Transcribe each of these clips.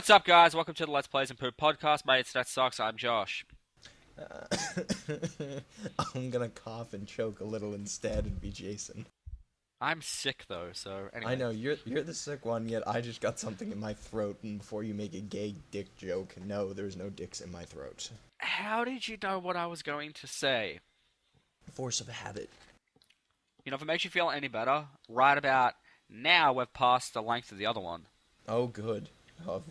What's up, guys? Welcome to the Let's Plays and Poop podcast. My internet sucks. I'm Josh. Uh, I'm gonna cough and choke a little instead and be Jason. I'm sick though, so I anyway. know you're the sick one, yet I just got something in my throat. And before you make a gay dick joke, no, there's no dicks in my throat. How did you know what I was going to say? Force of habit. You know, if it makes you feel any better, right about now we've passed the length of the other one. Oh, good.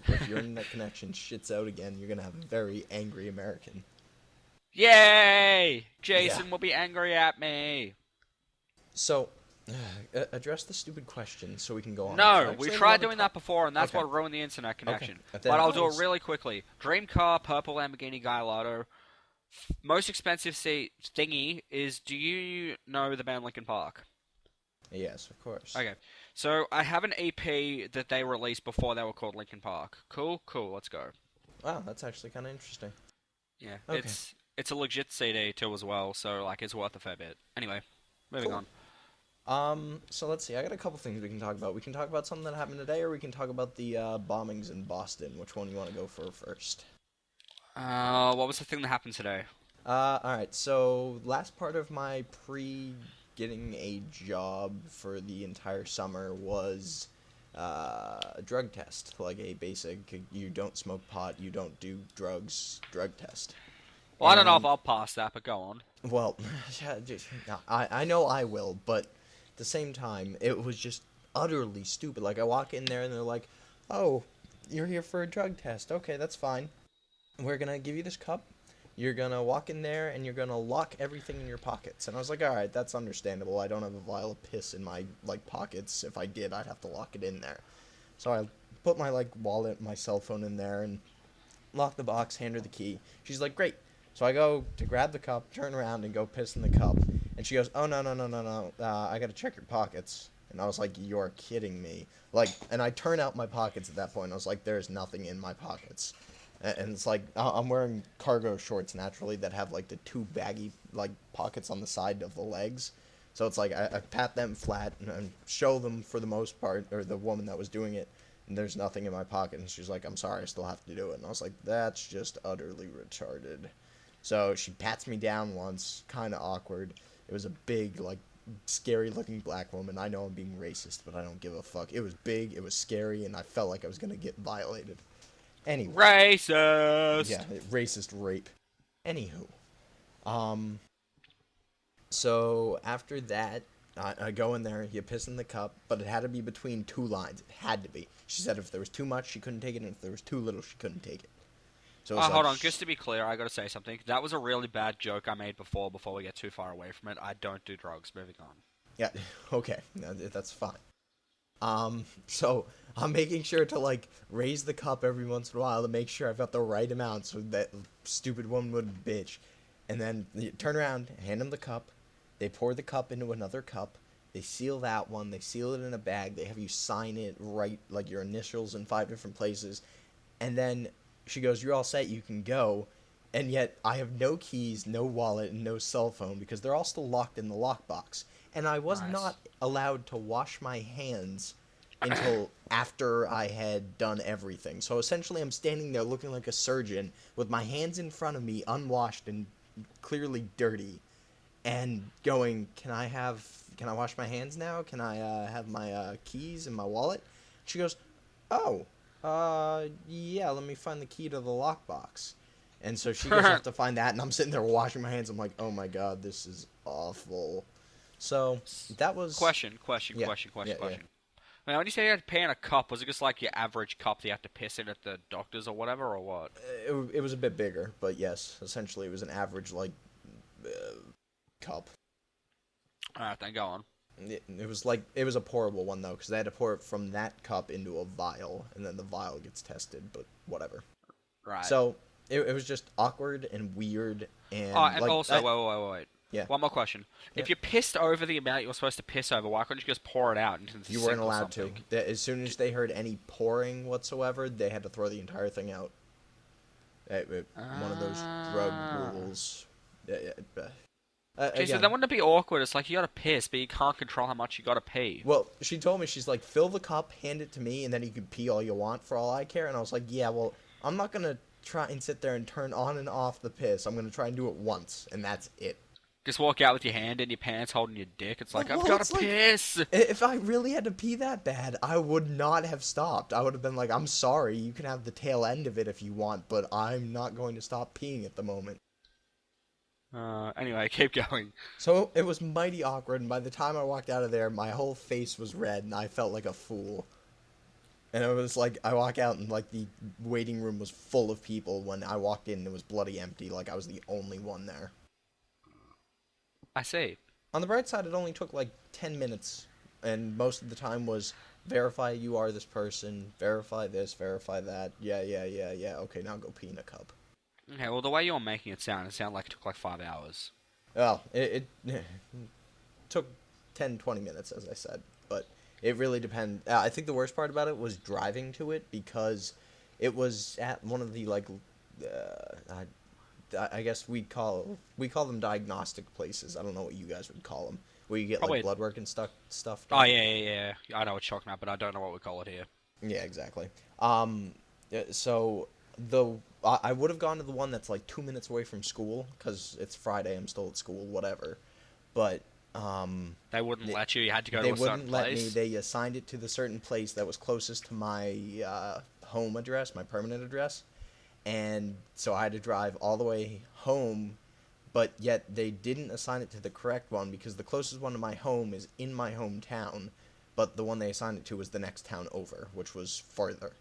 If your internet connection shits out again, you're gonna have a very angry American. Yay! Yeah. Jason will be angry at me. So, address the stupid question so we can go on. No, we Actually, tried doing that before, and that's Okay. what ruined the internet connection. Okay. But I'll do it really quickly. Dream car, purple Lamborghini Gallardo. Most expensive thingy is, do you know the band Linkin Park? Yes, of course. Okay, so I have an EP that they released before they were called Linkin Park. Cool, let's go. Wow, that's actually kind of interesting. Yeah, Okay. it's a legit CD too as well, so like it's worth a fair bit. Anyway, moving Cool. on. So let's see. I got a couple things we can talk about. We can talk about something that happened today, or we can talk about the bombings in Boston. Which one you want to go for first? What was the thing that happened today? All right. So last part of my getting a job for the entire summer was a drug test, like a basic you don't smoke pot, you don't do drugs drug test. Well, I don't know if And I'll pass that, but go on. well, I know I will, but at the same time, it was just utterly stupid. Like, I walk in there and they're like, "Oh, you're here for a drug test. Okay, that's fine. We're gonna give you this cup. You're gonna walk in there and you're gonna lock everything in your pockets." And I was like, "All right, that's understandable. I don't have a vial of piss in my pockets. If I did, I'd have to lock it in there." So I put my wallet, my cell phone in there, and lock the box. Hand her the key. She's like, "Great." So I go to grab the cup, turn around, and go piss in the cup. And she goes, "Oh, no, no, no, no, no. I got to check your pockets." And I was like, "You're kidding me." And I turn out my pockets at that point. I was like, "There's nothing in my pockets." And it's like, I'm wearing cargo shorts naturally that have, the two baggy, pockets on the side of the legs. So it's like, I pat them flat and show them for the most part, or the woman that was doing it, and there's nothing in my pocket. And she's like, "I'm sorry, I still have to do it." And I was like, "That's just utterly retarded." So she pats me down once, kind of awkward. It was a big, scary-looking black woman. I know I'm being racist, but I don't give a fuck. It was big, it was scary, and I felt like I was gonna get violated. Anyway, Racist. yeah, racist rape. Anywho, um, so after that, I go in there, you piss in the cup, but it had to be between two lines. It had to be. She said if there was too much, she couldn't take it, and if there was too little, she couldn't take it. So it's Hold on, just to be clear, I gotta say something. That was a really bad joke I made before we get too far away from it. I don't do drugs. Moving on. yeah, okay, that's fine. So I'm making sure to raise the cup every once in a while to make sure I've got the right amount so that stupid woman would bitch. And then you turn around, hand them the cup. They pour the cup into another cup. They seal that one. They seal it in a bag. They have you sign it, write your initials in 5 different places. And then she goes, "You're all set. You can go." And yet I have no keys, no wallet, and no cell phone because they're all still locked in the lockbox. And I was Nice. not allowed to wash my hands until after I had done everything. So essentially I'm standing there looking like a surgeon with my hands in front of me, unwashed and clearly dirty, and going, can I wash my hands now? Can I have my keys and my wallet?" She goes, "Oh, yeah, let me find the key to the lockbox." And so she goes off to find that, and I'm sitting there washing my hands. I'm like, "Oh my god, this is awful." So that was Question. yeah, yeah, yeah. Now, when you say you had to pee in a cup, was it just like your average cup that you have to piss in at the doctor's or whatever, or what? It was a bit bigger, but yes, essentially it was an average uh, cup. Alright, then go on. It was a pourable one though, because they had to pour it from that cup into a vial, and then the vial gets tested. But whatever. Right. So it was just awkward and weird, Oh, and and also, wait. yeah, One more question. yeah. If you pissed over the amount you were supposed to piss over, why couldn't you just pour it out into the You weren't sink or allowed to. something? As soon as they heard any pouring whatsoever, they had to throw the entire thing out. One of those drug Ah. rules. Jason, Again, that wouldn't it be awkward? It's like you gotta piss, but you can't control how much you gotta pee. well, she told me, she's like, fill the cup, hand it to me, and then you can pee all you want for all I care. And I was like, yeah, well, I'm not gonna try and sit there and turn on and off the piss. I'm gonna try and do it once, and that's it. Just walk out with your hand in your pants holding your dick. It's like, Well, I've it's gotta like- piss! If I really had to pee that bad, I would not have stopped. I would have been like, I'm sorry, you can have the tail end of it if you want, but I'm not going to stop peeing at the moment. Anyway, keep going. So it was mighty awkward, and by the time I walked out of there, my whole face was red, and I felt like a fool. And it was like, I walk out, and like the waiting room was full of people. When I walked in, it was bloody empty, like I was the only one there. I see. On the bright side, it only took like 10 minutes, and most of the time was verify you are this person, verify this, verify that, yeah, okay, now go pee in a cup. Okay, well, the way you're making it sounded like it took like 5 hours. Well, it took 10, 20 minutes, as I said, but it really depends. I think the worst part about it was driving to it, because it was at one of the, like, I guess we call them diagnostic places. I don't know what you guys would call them, where you get Probably- like blood work and stuff. Oh, yeah. I know what you're talking about, but I don't know what we call it here. Yeah, exactly. So I would have gone to the one that's like 2 minutes away from school, because it's Friday. I'm still at school, whatever. But They wouldn't let you. You had to go they to a certain wouldn't let me. place. They assigned it to the certain place that was closest to my home address, my permanent address. And so I had to drive all the way home, but yet they didn't assign it to the correct one, because the closest one to my home is in my hometown, but the one they assigned it to was the next town over, which was farther.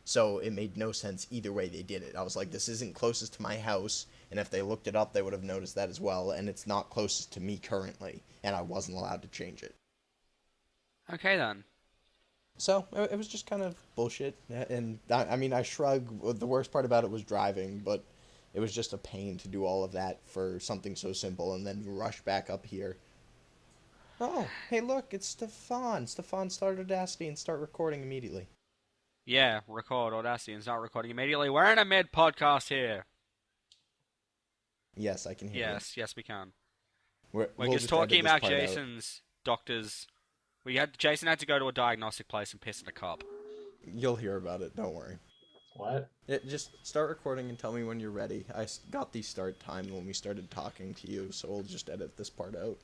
So it made no sense either way they did it. I was like, this isn't closest to my house, and if they looked it up, they would have noticed that as well, and it's not closest to me currently, and I wasn't allowed to change it. Okay, then. So it was just kind of bullshit, and I mean, I shrug. The worst part about it was driving, but it was just a pain to do all of that for something so simple, and then rush back up here. Oh, hey, look, it's Stefan. Stefan started Audacity and start recording immediately. Yeah, record Audacity and start recording immediately. We're in a mid-podcast here. Yes, I can hear Yes, we can. you. We're We'll just talking edit this about part out. Jason's doctor's... Jason had to go to a diagnostic place and piss in a cup. You'll hear about it, don't worry. What? Just start recording and tell me when you're ready. Got the start time when we started talking to you, so we'll just edit this part out.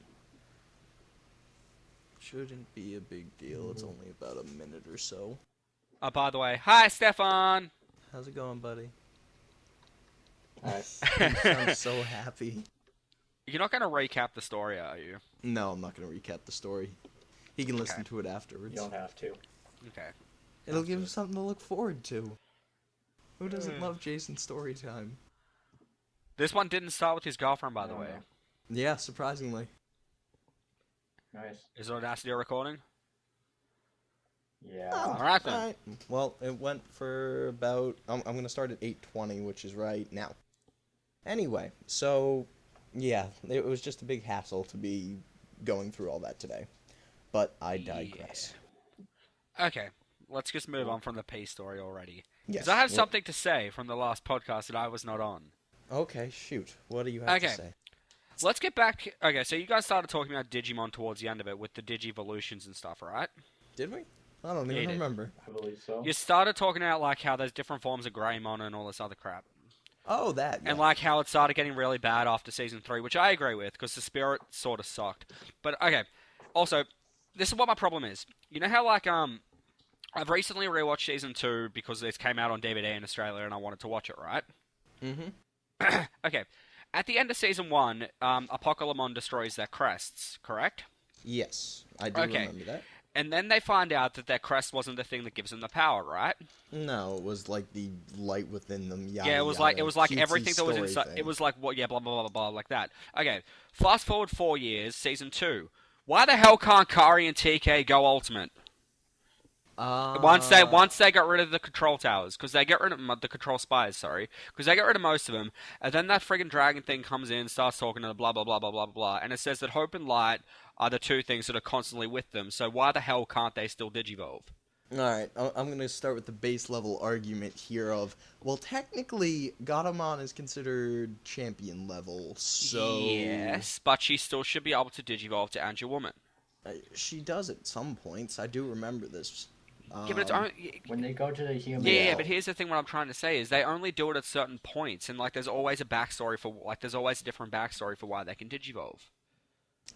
Shouldn't be a big deal. It's only about a minute or so. Oh, by the way, hi, Stefan! How's it going, buddy? Nice. You sound so happy. You're not going to recap the story, are you? No, I'm not going to recap the story. He can listen to it afterwards. You don't have to. Okay. It'll give him something to look forward to. Who doesn't love Jason's story time? This one didn't start with his girlfriend, by the No, way. no. Yeah, surprisingly. Nice. Is Audacity recording? Yeah. Oh, Alright then. alright. Well, it went for about... I'm going to start at 8:20, which is right now. Anyway, so... Yeah, it was just a big hassle to be going through all that today. But I digress. Okay, let's just move on from the pee story already. Yes. Because I have well- something to say from the last podcast that I was not on. Okay, shoot. What do you have to Okay. say? Let's get back... Okay, so you guys started talking about Digimon towards the end of it with the Digivolutions and stuff, right? Did we? I don't Yeah, even you did. remember. I believe so. You started talking about, like, how there's different forms of Greymon and all this other crap. Oh, that. And, yeah. like, how it started getting really bad after Season 3, which I agree with, because the spirit sort of sucked. But, okay. Also, this is what my problem is. You know how, like, I've recently rewatched Season 2 because it came out on DVD in Australia and I wanted to watch it, right? Mm-hmm. Okay. At the end of Season 1, Apocalypse destroys their crests, correct? Yes, I do Okay. remember that. And then they find out that their crest wasn't the thing that gives them the power, right? No, it was like the light within them. Yada, Yeah, it was like cutesy everything that was story inside. thing. It was like what? Yeah, blah blah blah blah, like that. Okay, fast forward 4 years, Season 2. Why the hell can't Kari and TK go ultimate? Once they got rid of the control towers, because they get rid of the control spires, sorry, because they get rid of most of them, and then that friggin' dragon thing comes in, starts talking to the blah blah blah blah blah blah, and it says that hope and light are the two things that are constantly with them. So why the hell can't they still digivolve? Alright, I'm gonna start with the base level argument here of, well, technically, Gatomon is considered champion level, so... Yes, but she still should be able to digivolve to Angel Woman. She does at some points, I do remember this. Yeah, but it's only... When they go to the human. Yeah, but here's the thing. What I'm trying to say is they only do it at certain points, and like there's always a backstory for there's always a different backstory for why they can digivolve.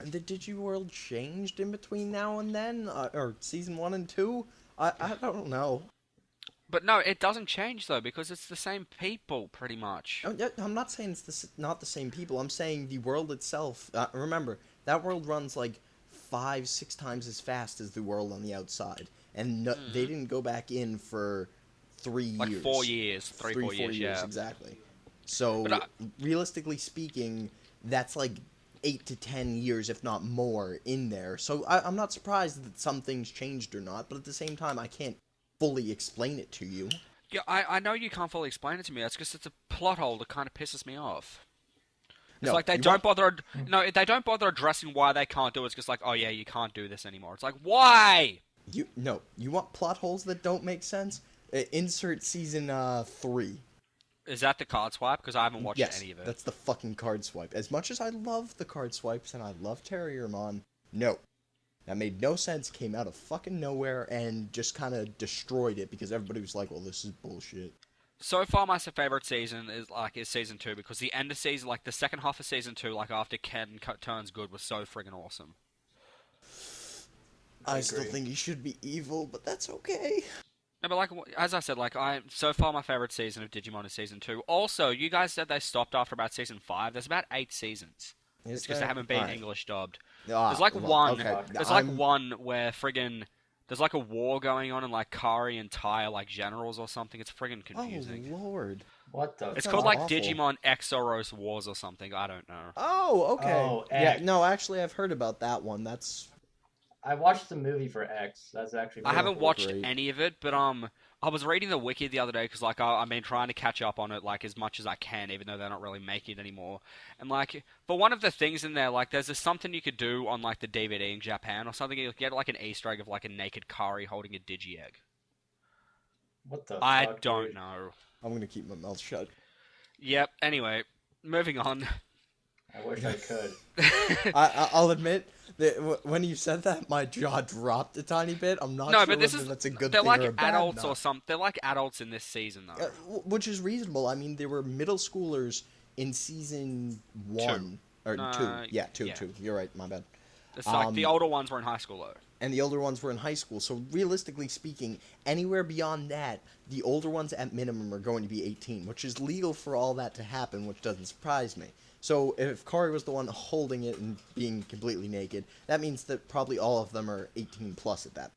And the Digiworld changed in between now and then? Or Season 1 and 2? I don't know. But no, it doesn't change though because it's the same people pretty much. Oh, yeah, I'm not saying it's not the same people. I'm saying the world itself. Remember, that world runs like 5-6 times as fast as the world on the outside. And they didn't go back in for 3 years. Like 4 years, 4 years, yeah. Exactly. So, realistically speaking, that's like 8 to 10 years, if not more, in there. So I'm not surprised that some things changed or not, but at the same time, I can't fully explain it to you. Yeah, I know you can't fully explain it to me. That's because it's a plot hole that kind of pisses me off. It's like they don't bother. No, they don't bother addressing why they can't do it. It's just like, oh yeah, you can't do this anymore. It's like, why? You want plot holes that don't make sense? Insert season 3. Is that the card swipe? Because I haven't watched any of it. That's the fucking card swipe. As much as I love the card swipes and I love Terriermon, no. That made no sense, came out of fucking nowhere, and just kind of destroyed it because everybody was like, well, this is bullshit. So far, my favorite season is season 2 because the end of season, like the second half of season 2, like after Ken turns good, was so friggin' awesome. I still think he should be evil, but that's okay. No, but like as I said, like so far my favorite season of Digimon is season 2. Also, you guys said they stopped after about season 5. There's about 8 seasons. It's because they haven't been English dubbed. There's like one. Okay. There's like one where friggin' there's like a war going on and like Kari and Tai are like generals or something. It's friggin' confusing. Oh lord. What the? It's called like Digimon Exoros Wars or something. I don't know. Oh, okay. Oh, yeah, no, actually I've heard about that one. That's I watched the movie for X. That's actually. I haven't watched any of it, but I was reading the wiki the other day because like I've been trying to catch up on it like as much as I can, even though they're not really making it anymore. And like, but one of the things in there, like, there's something you could do on like the DVD in Japan or something. You get like an Easter egg of like a naked Kari holding a digi egg. What the? I fuck, don't dude? know. I'm gonna keep my mouth shut. Yep. Anyway, moving on. I wish I could. I'll admit that when you said that, my jaw dropped a tiny bit. I'm not sure but this whether is that's a good they're thing like or a bad adults or or something. They're like adults in this season though. which is reasonable. I mean, they were middle schoolers in season 1 or 2. Yeah, 2. You're right. My bad. It's like the older ones were in high school though. And the older ones were in high school. So realistically speaking, anywhere beyond that, the older ones at minimum are going to be 18, which is legal for all that to happen, which doesn't surprise me. So if Kari was the one holding it and being completely naked, that means that probably all of them are 18 plus at that.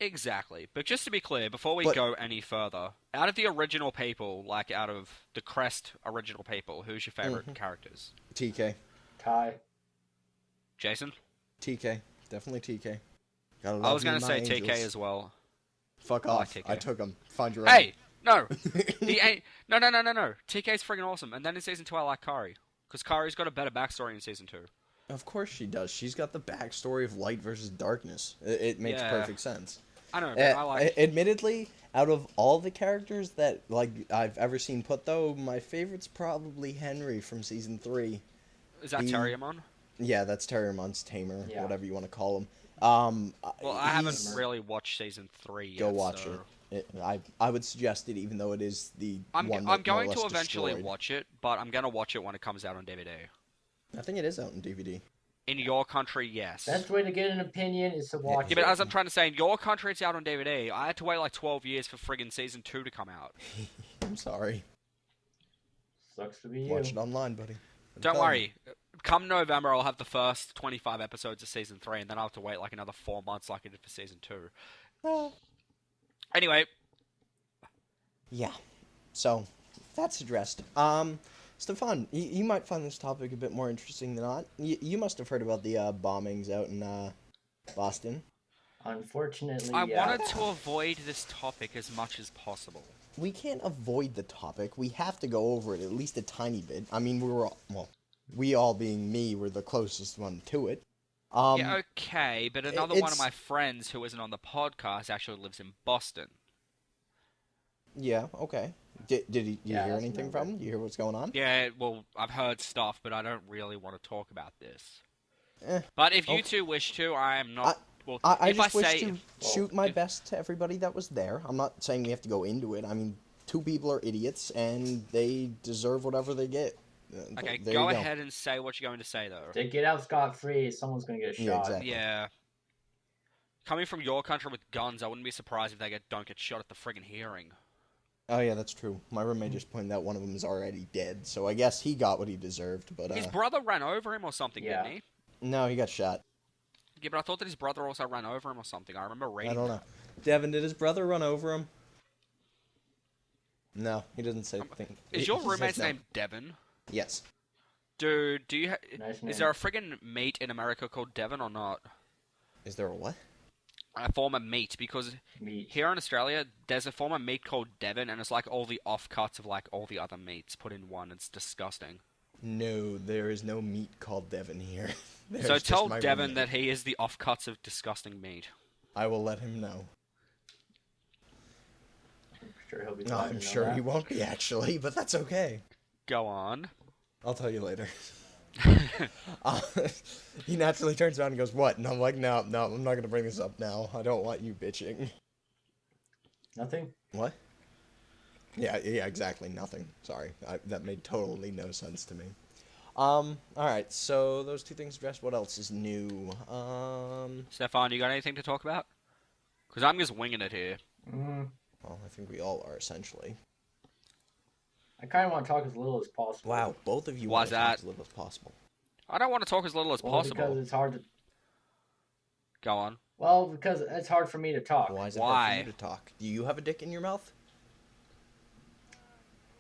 Exactly. But just to be clear, before we go any further, out of the original people, like out of the Crest original people, who's your favorite characters? TK. Kai. Jason? TK. Definitely TK. I was going to say TK as well. Fuck I off. like TK. I took him. Find your own. Hey! No! He ain't... No. TK's friggin' awesome. And then in Season 2 I like Kari. Because Kari's got a better backstory in Season 2. Of course she does. She's got the backstory of light versus darkness. It makes perfect sense. I know, but I like... Admittedly, out of all the characters that like I've ever seen put, though, my favorite's probably Henry from Season 3. Is that Terriermon? Yeah, that's Terriermon's tamer, whatever you want to call him. Well, I haven't really watched Season 3 yet, Go watch it. I would suggest it, even though it is the I'm one going more or to less eventually destroyed. watch it, but I'm going to watch it when it comes out on DVD. I think it is out on DVD. In your country, yes. Best way to get an opinion is to watch Yeah, but as I'm trying to say, in your country it's out on DVD. I had to wait like 12 years for friggin' Season 2 to come out. I'm sorry. Sucks to be you. Watch it online, buddy. Don't worry. Come November, I'll have the first 25 episodes of Season 3, and then I'll have to wait like another 4 months like I did for Season 2. Anyway. Yeah. So, that's addressed. Stefan, you might find this topic a bit more interesting than not. You must have heard about the bombings out in Boston. Unfortunately, I wanted to avoid this topic as much as possible. We can't avoid the topic. We have to go over it at least a tiny bit. I mean, we all being me, were the closest one to it. Yeah, okay, but another one of it's my friends who isn't on the podcast actually lives in Boston. yeah, okay. Did you Yeah, hear that's anything no from him? You hear what's going on? Yeah, well, I've heard stuff, but I don't really want to talk about this. Eh, But if you okay. two wish to, I am I not. Well, I if I just wish say, to Well, shoot my if, best to everybody that was there. I'm not saying we have to go into it. I mean, two people are idiots and they deserve whatever they get. okay, There go you go. ahead and say what you're going to say, though. if they get out scot-free, someone's gonna get Yeah, shot. exactly. Yeah, coming from your country with guns, I wouldn't be surprised if they don't get shot at the friggin' hearing. Oh yeah, that's true. My roommate just pointed out one of them is already dead, so I guess he got what he deserved. But His brother ran over him or something, Yeah. didn't he? no, he got shot. Yeah, but I thought that his brother also ran over him or something. I remember reading I don't that. know. Devin, did his brother run over him? No, he doesn't say. Is your he says roommate's no. name Devin? Yes. Dude, do you Nice name. is there a friggin' meat in America called Devon or not? Is there a what? A form of meat, because Meat. here in Australia, there's a form of meat called Devon, and it's like all the offcuts of like all the other meats put in one. It's disgusting. No, there is no meat called Devin here. There's So just tell my Devon roommate. that he is the offcuts of disgusting meat. I will let him know. I'm sure he'll be No, glad to I'm know sure that. he won't be actually, but that's okay. Go on. I'll tell you later. Uh, he naturally turns around and goes, "What?" And I'm like, "No, I'm not gonna bring this up now. I don't want you bitching." Nothing? What? Yeah, exactly. Nothing. Sorry, that made totally no sense to me. All right. So those two things addressed. What else is new? Stefan, you got anything to talk about? Because I'm just winging it here. Well, I think we all are essentially. I kind of want to talk as little as possible. Wow, both of you Why's want to talk that? as little as possible. I don't want to talk as little as Well, possible. because it's hard to. Go on. Well, because it's hard for me to talk. Why is it hard Why? for you to talk? Do you have a dick in your mouth?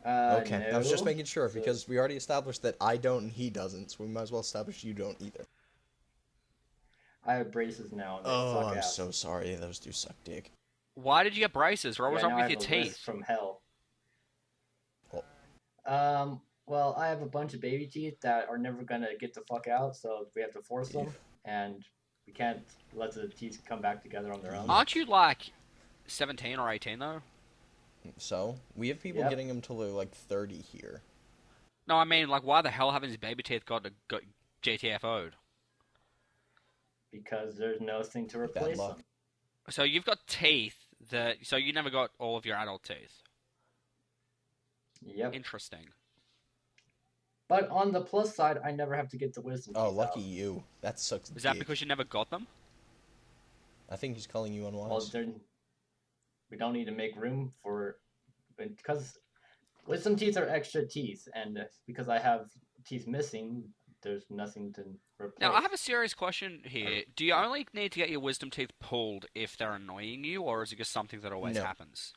Okay, No. I was just making sure So- because we already established that I don't and he doesn't, so we might as well establish you don't either. I have braces now. And they Oh, suck I'm ass. so sorry. Those do suck dick. Why did you get braces? What was Yeah, wrong now with I your have a lisp teeth? from hell. Oh. Well, I have a bunch of baby teeth that are never gonna get the fuck out, so we have to force them, and we can't let the teeth come back together on their own. Aren't you like 17 or 18 though? So, we have people Yep. getting them till they're like 30 here. No, I mean like why the hell haven't his baby teeth got GTFO'd? Because there's no thing to Bad replace luck. them. So you've got teeth so you never got all of your adult teeth. Yep. Interesting. But on the plus side, I never have to get the wisdom Oh, teeth lucky out. you. That sucks Is that dick. because you never got them? I think he's calling you Well, unwise. we don't need to make room for, because wisdom teeth are extra teeth, and because I have teeth missing, there's nothing to replace. Now I have a serious question here. Do you only need to get your wisdom teeth pulled if they're annoying you, or is it just something that always No. happens?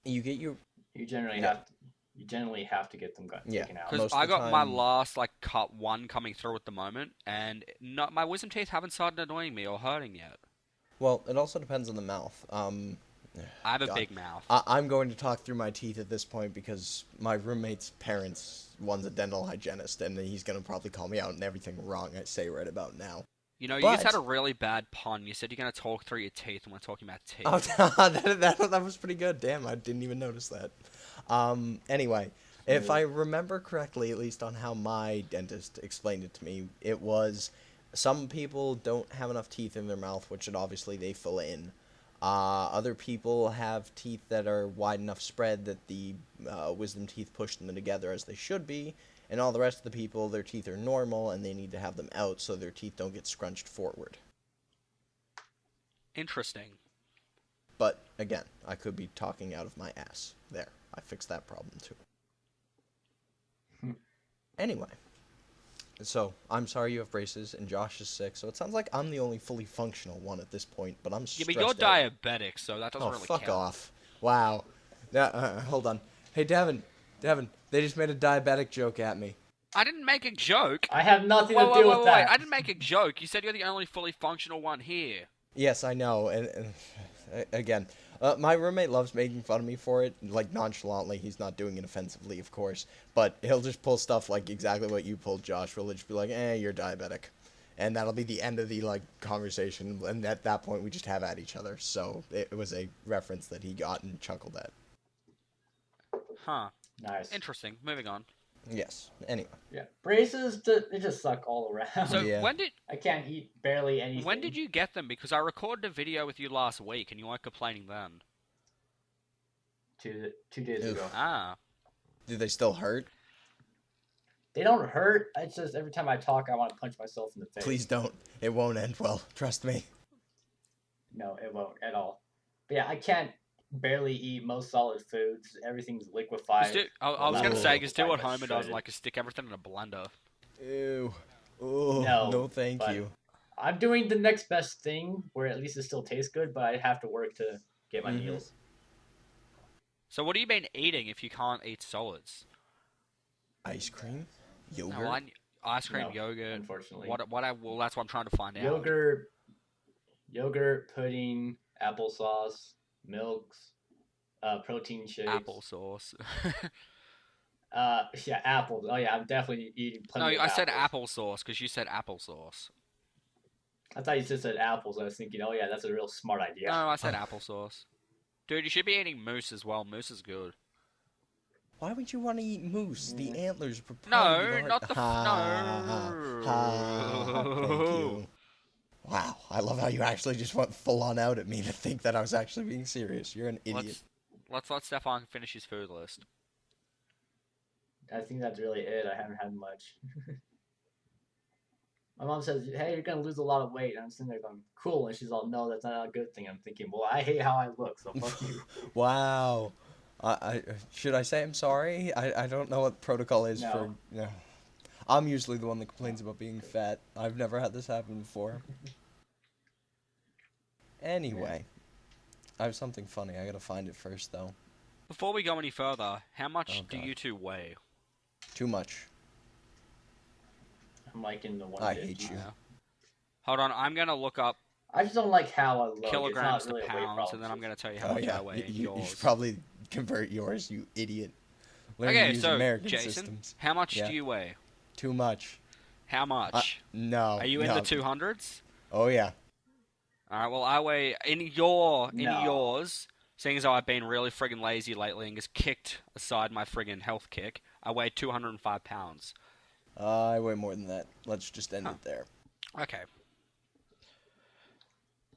You get your... You generally Yeah. have to. You generally have to get them Yeah. taken out. Because Most of I the got my time- last like cut one coming through at the moment, and not my wisdom teeth haven't started annoying me or hurting yet. Well, it also depends on the mouth. I have a God. big mouth. I'm going to talk through my teeth at this point because my roommate's parents, one's a dental hygienist, and he's going to probably call me out on everything wrong I say right about now. You know, you just but- had a really bad pun. You said you're going to talk through your teeth, and we're talking about teeth. Oh, that was pretty good. Damn, I didn't even notice that. Anyway, if I remember correctly, at least on how my dentist explained it to me, it was some people don't have enough teeth in their mouth, which obviously they fill in. Other people have teeth that are wide enough spread that the wisdom teeth push them together as they should be, and all the rest of the people, their teeth are normal and they need to have them out so their teeth don't get scrunched forward. Interesting. But again, I could be talking out of my ass. There, I fixed that problem too. Anyway, so I'm sorry you have braces and Josh is sick, so it sounds like I'm the only fully functional one at this point. But I'm Yeah, stressed but you're out. diabetic, so that doesn't Oh, really fuck count. off! Wow. Hold on. Hey, Devin, they just made a diabetic joke at me. I didn't make a joke. I have nothing Wait, to do with that. I didn't make a joke. You said you're the only fully functional one here. Yes, I know, and again, my roommate loves making fun of me for it, like nonchalantly. He's not doing it offensively, of course, but he'll just pull stuff like exactly what you pulled, Josh. He'll just be like, "You're diabetic," and that'll be the end of the like conversation. And at that point, we just have at each other. So it was a reference that he got and chuckled at. Huh. Nice. Interesting. Moving on. Yes. Anyway. Yeah, braces, they just suck all around. So Yeah. I can't eat barely anything. when did you get them? Because I recorded a video with you last week and you weren't complaining then. 2 days Oof. ago. Ah. Do they still hurt? They don't hurt. It's just every time I talk, I want to punch myself in the face. Please don't. It won't end well. Trust me. No, it won't at all. But yeah, I can't barely eat most solid foods. Everything's liquefied. I was going to say, because do Liquefied at but home and does shredded. like to stick everything in a blender. Ew. Oh, No, no thank but- you. I'm doing the next best thing where at least it still tastes good, but I have to work to get my Mhm. meals. So what do you been eating if you can't eat solids? Ice cream? No, Yogurt? ice cream, No, yogurt. Unfortunately. Well, that's what I'm trying to find out. Yogurt, pudding, applesauce, milks, protein shakes. Applesauce. Yeah, apples. Oh yeah, I'm definitely eating No, plenty of I said apples. applesauce because you said applesauce. I thought you just said apples. I was thinking, oh yeah, that's a real smart idea. No, I said applesauce. Dude, you should be eating moose as well. Moose is good. Why would you want to eat moose? The antlers are No, probably not the no. Thank you. Wow, I love how you actually just went full on out at me to think that I was actually being serious. You're an idiot. Let's let Stefan finish his food list. I think that's really it. I haven't had much. My mom says, "Hey, you're gonna lose a lot of weight." And I'm sitting there going, "Cool," and she's all, "No, that's not a good thing." I'm thinking, "Well, I hate how I look, so fuck you." Wow. I should I say I'm sorry? I don't know what protocol is No. for. No. I'm usually the one that complains about being fat. I've never had this happen before. Anyway, I have something funny. I gotta find it first, though. Before we go any further, how much Oh, do God. you two weigh? Too much. I'm like in the 150s. I hate you. Yeah. Hold on, I'm gonna look up I just don't like how I look. kilograms it's not really to a weight pounds, problem. and then I'm gonna tell you how Oh much yeah, I weigh in you yours. should probably convert yours, you idiot. Learn to Okay, use so American Jason, systems. how much Yeah. do you weigh? Too much. How much? No. Are you in no. the 200s? Oh yeah. All right. Well, I weigh in No. yours. Seeing as though I've been really friggin' lazy lately and just kicked aside my friggin' health kick, I weigh 205 pounds. I weigh more than that. Let's just end it there. Okay.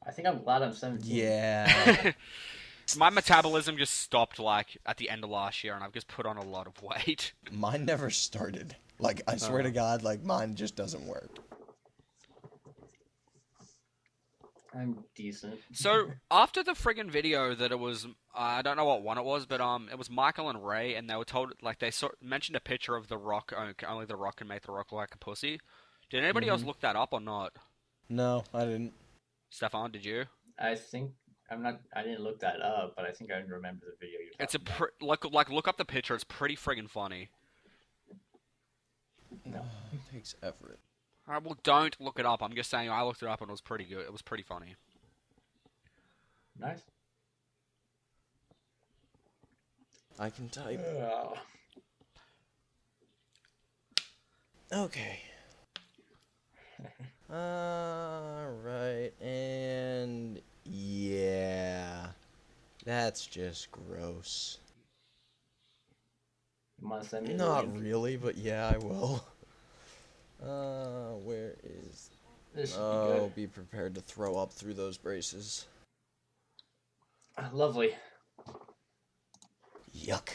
I think I'm glad I'm 17. Yeah. My metabolism just stopped like at the end of last year, and I've just put on a lot of weight. Mine never started. Like, I swear to God, like, mine just doesn't work. I'm decent. So after the friggin' video that it was, I don't know what one it was, but it was Michael and Ray, and they were told like they mentioned a picture of The Rock. Only The Rock can make The Rock look like a pussy. Did anybody else look that up or not? No, I didn't. Stefan, did you? I think I didn't look that up, but I think I remember the video you're It's a talking look up the picture. It's pretty friggin' funny. No. It takes effort. All right, well, don't look it up. I'm just saying I looked it up and it was pretty good. It was pretty funny. about. Nice. I can type. Oh. Okay. Alright, and yeah. That's just gross. You want to send me the Not link? really, but yeah, I will. Where is... This should Oh, be be prepared to throw up through those braces. good. Lovely. Yuck.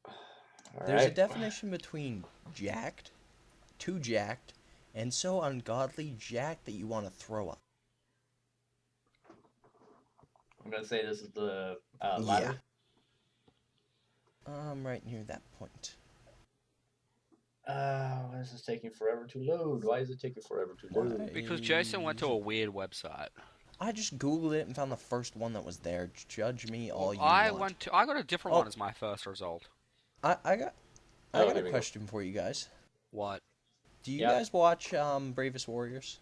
All There's a right. definition between jacked, too jacked, and so ungodly jacked that you want to throw up. I'm gonna say this is the ladder. I'm right near that point. Why is this taking forever to load? Why is it taking forever to load? Why? Because Jason went to a weird website. I just googled it and found the first one that was there. Judge me all you I want. got a different Oh. one as my first result. I got Oh, a here we go. question for you guys. What? Do you Yeah. guys watch Bravest Warriors?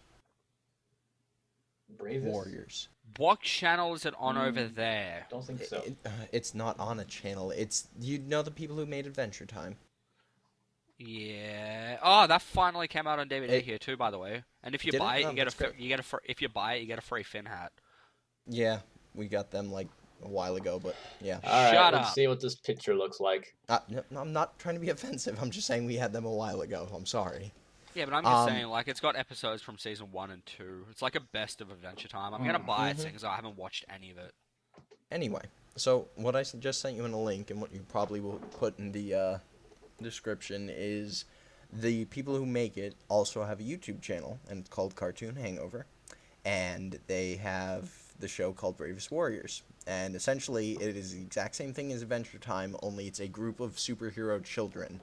Bravest? Warriors. What channel is it on over there? Don't think so. It's not on a channel. It's, you know, the people who made Adventure Time. Yeah. Oh, that finally came out on DVD It- here too, by the way. And if you Did it? buy it, Oh, you get that's great. if you buy it, you get a free Finn hat. Yeah, we got them like a while ago, but yeah. All right, Shut let's up. see what this picture looks like. No, I'm not trying to be offensive. I'm just saying we had them a while ago. I'm sorry. Yeah, but I'm just Um, saying, like, it's got episodes from season 1 and 2. It's like a best of Adventure Time. I'm gonna buy it Mhm. because I haven't watched any of it. Anyway, so what I just sent you in a link, and what you probably will put in the description, is the people who make it also have a YouTube channel, and it's called Cartoon Hangover, and they have the show called Bravest Warriors, and essentially it is the exact same thing as Adventure Time, only it's a group of superhero children.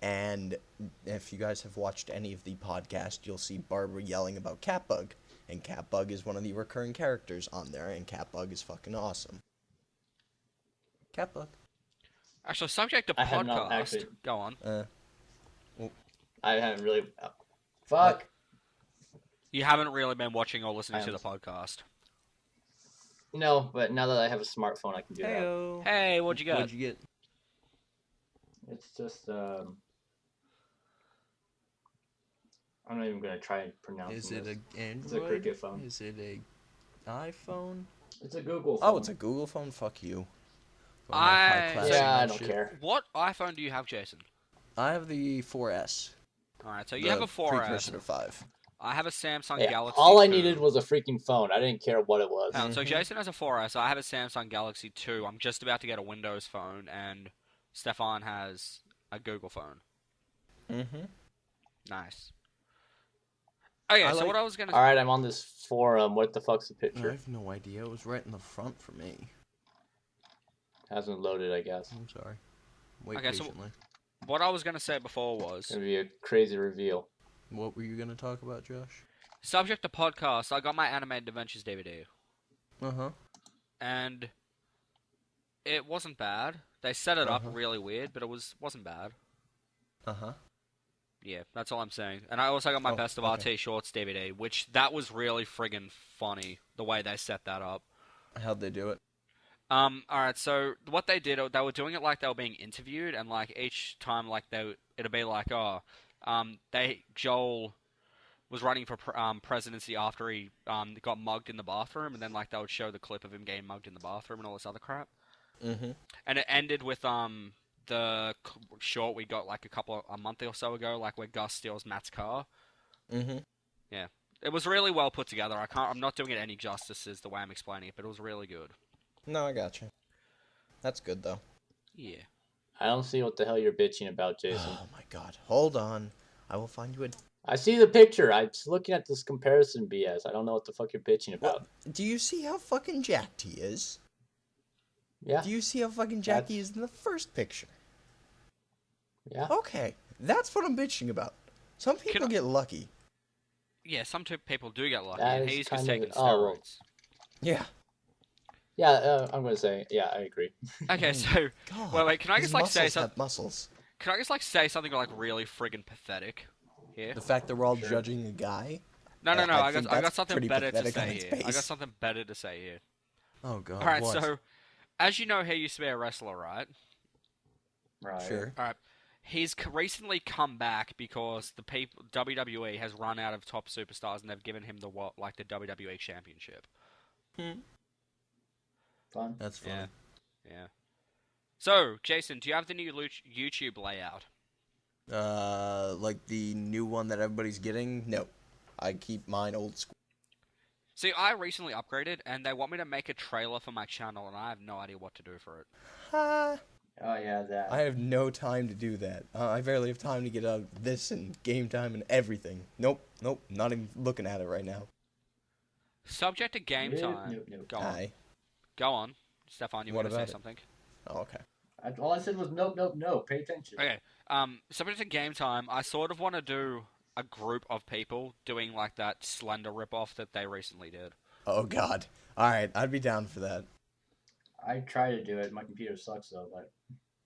And if you guys have watched any of the podcast, you'll see Barbara yelling about Catbug, and Catbug is one of the recurring characters on there, and Catbug is fucking awesome. Catbug. Actually, subject to I have not podcast. actually- Go on. I haven't really. Fuck. You haven't really been watching or listening I to the haven't. podcast. No, but now that I have a smartphone, I can do that. Heyo. Hey, what'd you get? What'd you get? It's just I'm not even gonna try pronouncing Is it this. a Android? It's a Cricket phone. Is it a iPhone? It's a Google phone. Oh, it's a Google phone. Fuck you. I- Yeah, I don't care. What iPhone do you have, Jason? I have the 4S. Alright, so you have a 4S. Precursor to 5. I have a Samsung Yeah, Galaxy all I 2. needed was a freaking phone. I didn't care what it was. So Mhm. Jason has a 4S. I have a Samsung Galaxy 2. I'm just about to get a Windows phone, and Stefan has a Google phone. Mm-hmm. Nice. Okay, I so like- what I was gonna All right, I'm on this forum. What the fuck's the I picture? have no idea. It was right in the front for me. Hasn't loaded, I guess. I'm sorry. Wait Okay, so- patiently. what I was gonna say before was It's gonna be a crazy reveal. What were you going to talk about, Josh? subject to podcast. I got my Animated Adventures DVD, Uh-huh. and it wasn't bad. They set it up Uh-huh. really weird, but it wasn't bad. Uh-huh. Yeah, that's all I'm saying. And I also got my Oh, Best of okay. RT Shorts DVD, which that was really friggin' funny the way they set that up. How'd they do it? Alright, so what they did, they were doing it like they were being interviewed, and like each time, like it'd be like, Joel was running for presidency after he got mugged in the bathroom, and then like they would show the clip of him getting mugged in the bathroom and all this other crap. Mm-hmm. And it ended with the short we got like a month or so ago, like where Gus steals Matt's car. Mm-hmm. It was really well put together. I'm not doing it any justices the way I'm explaining it, but it was really good. No, I gotcha. That's good, though. Yeah. I don't see what the hell you're bitching about, Jason. Oh, my God. Hold on. I will find you a... I see the picture. I'm just looking at this comparison BS. I don't know what the fuck you're bitching about. Do you see how fucking jacked he is? Yeah, Do you see how fucking jacked he is in the first picture? yeah. Okay. That's what I'm bitching about. Some people I- get lucky. Yeah, some people do get lucky, That and is he's kind just of- taking oh, well. steroids. Yeah. Yeah, I'm gonna say, yeah, I agree. Okay, so God. wait, can I his just like say muscles something? have muscles. Can I just like say something like really friggin' pathetic here? The fact that we're all Sure. judging a guy. No, I I think got that's something pretty better to pathetic on say its here. I got face. something better to say here. Oh God. All right, what? so as you know, he used to be a wrestler, right? Right. Sure. All right. He's recently come back because the people WWE has run out of top superstars, and they've given him the WWE Championship. Fun. That's funny. Yeah. Yeah. So, Jason, do you have the new YouTube layout? Like the new one that everybody's getting? No. I keep mine old school. See, I recently upgraded, and they want me to make a trailer for my channel, and I have no idea what to do for it. Ha! Oh yeah, that. I have no time to do that. I barely have time to get out of this and game time and everything. Nope. Not even looking at it right now. Subject to game Nope, time. nope, nope. Go on. Aye. Go on. Stefan, you What want to say about it? something? Oh, okay. All I said was nope, nope, no. Pay attention. Okay. Subject to game time, I sort of want to do a group of people doing like that Slender ripoff that they recently did. Oh God. All right, I'd be down for that. I try to do it. My computer sucks though, but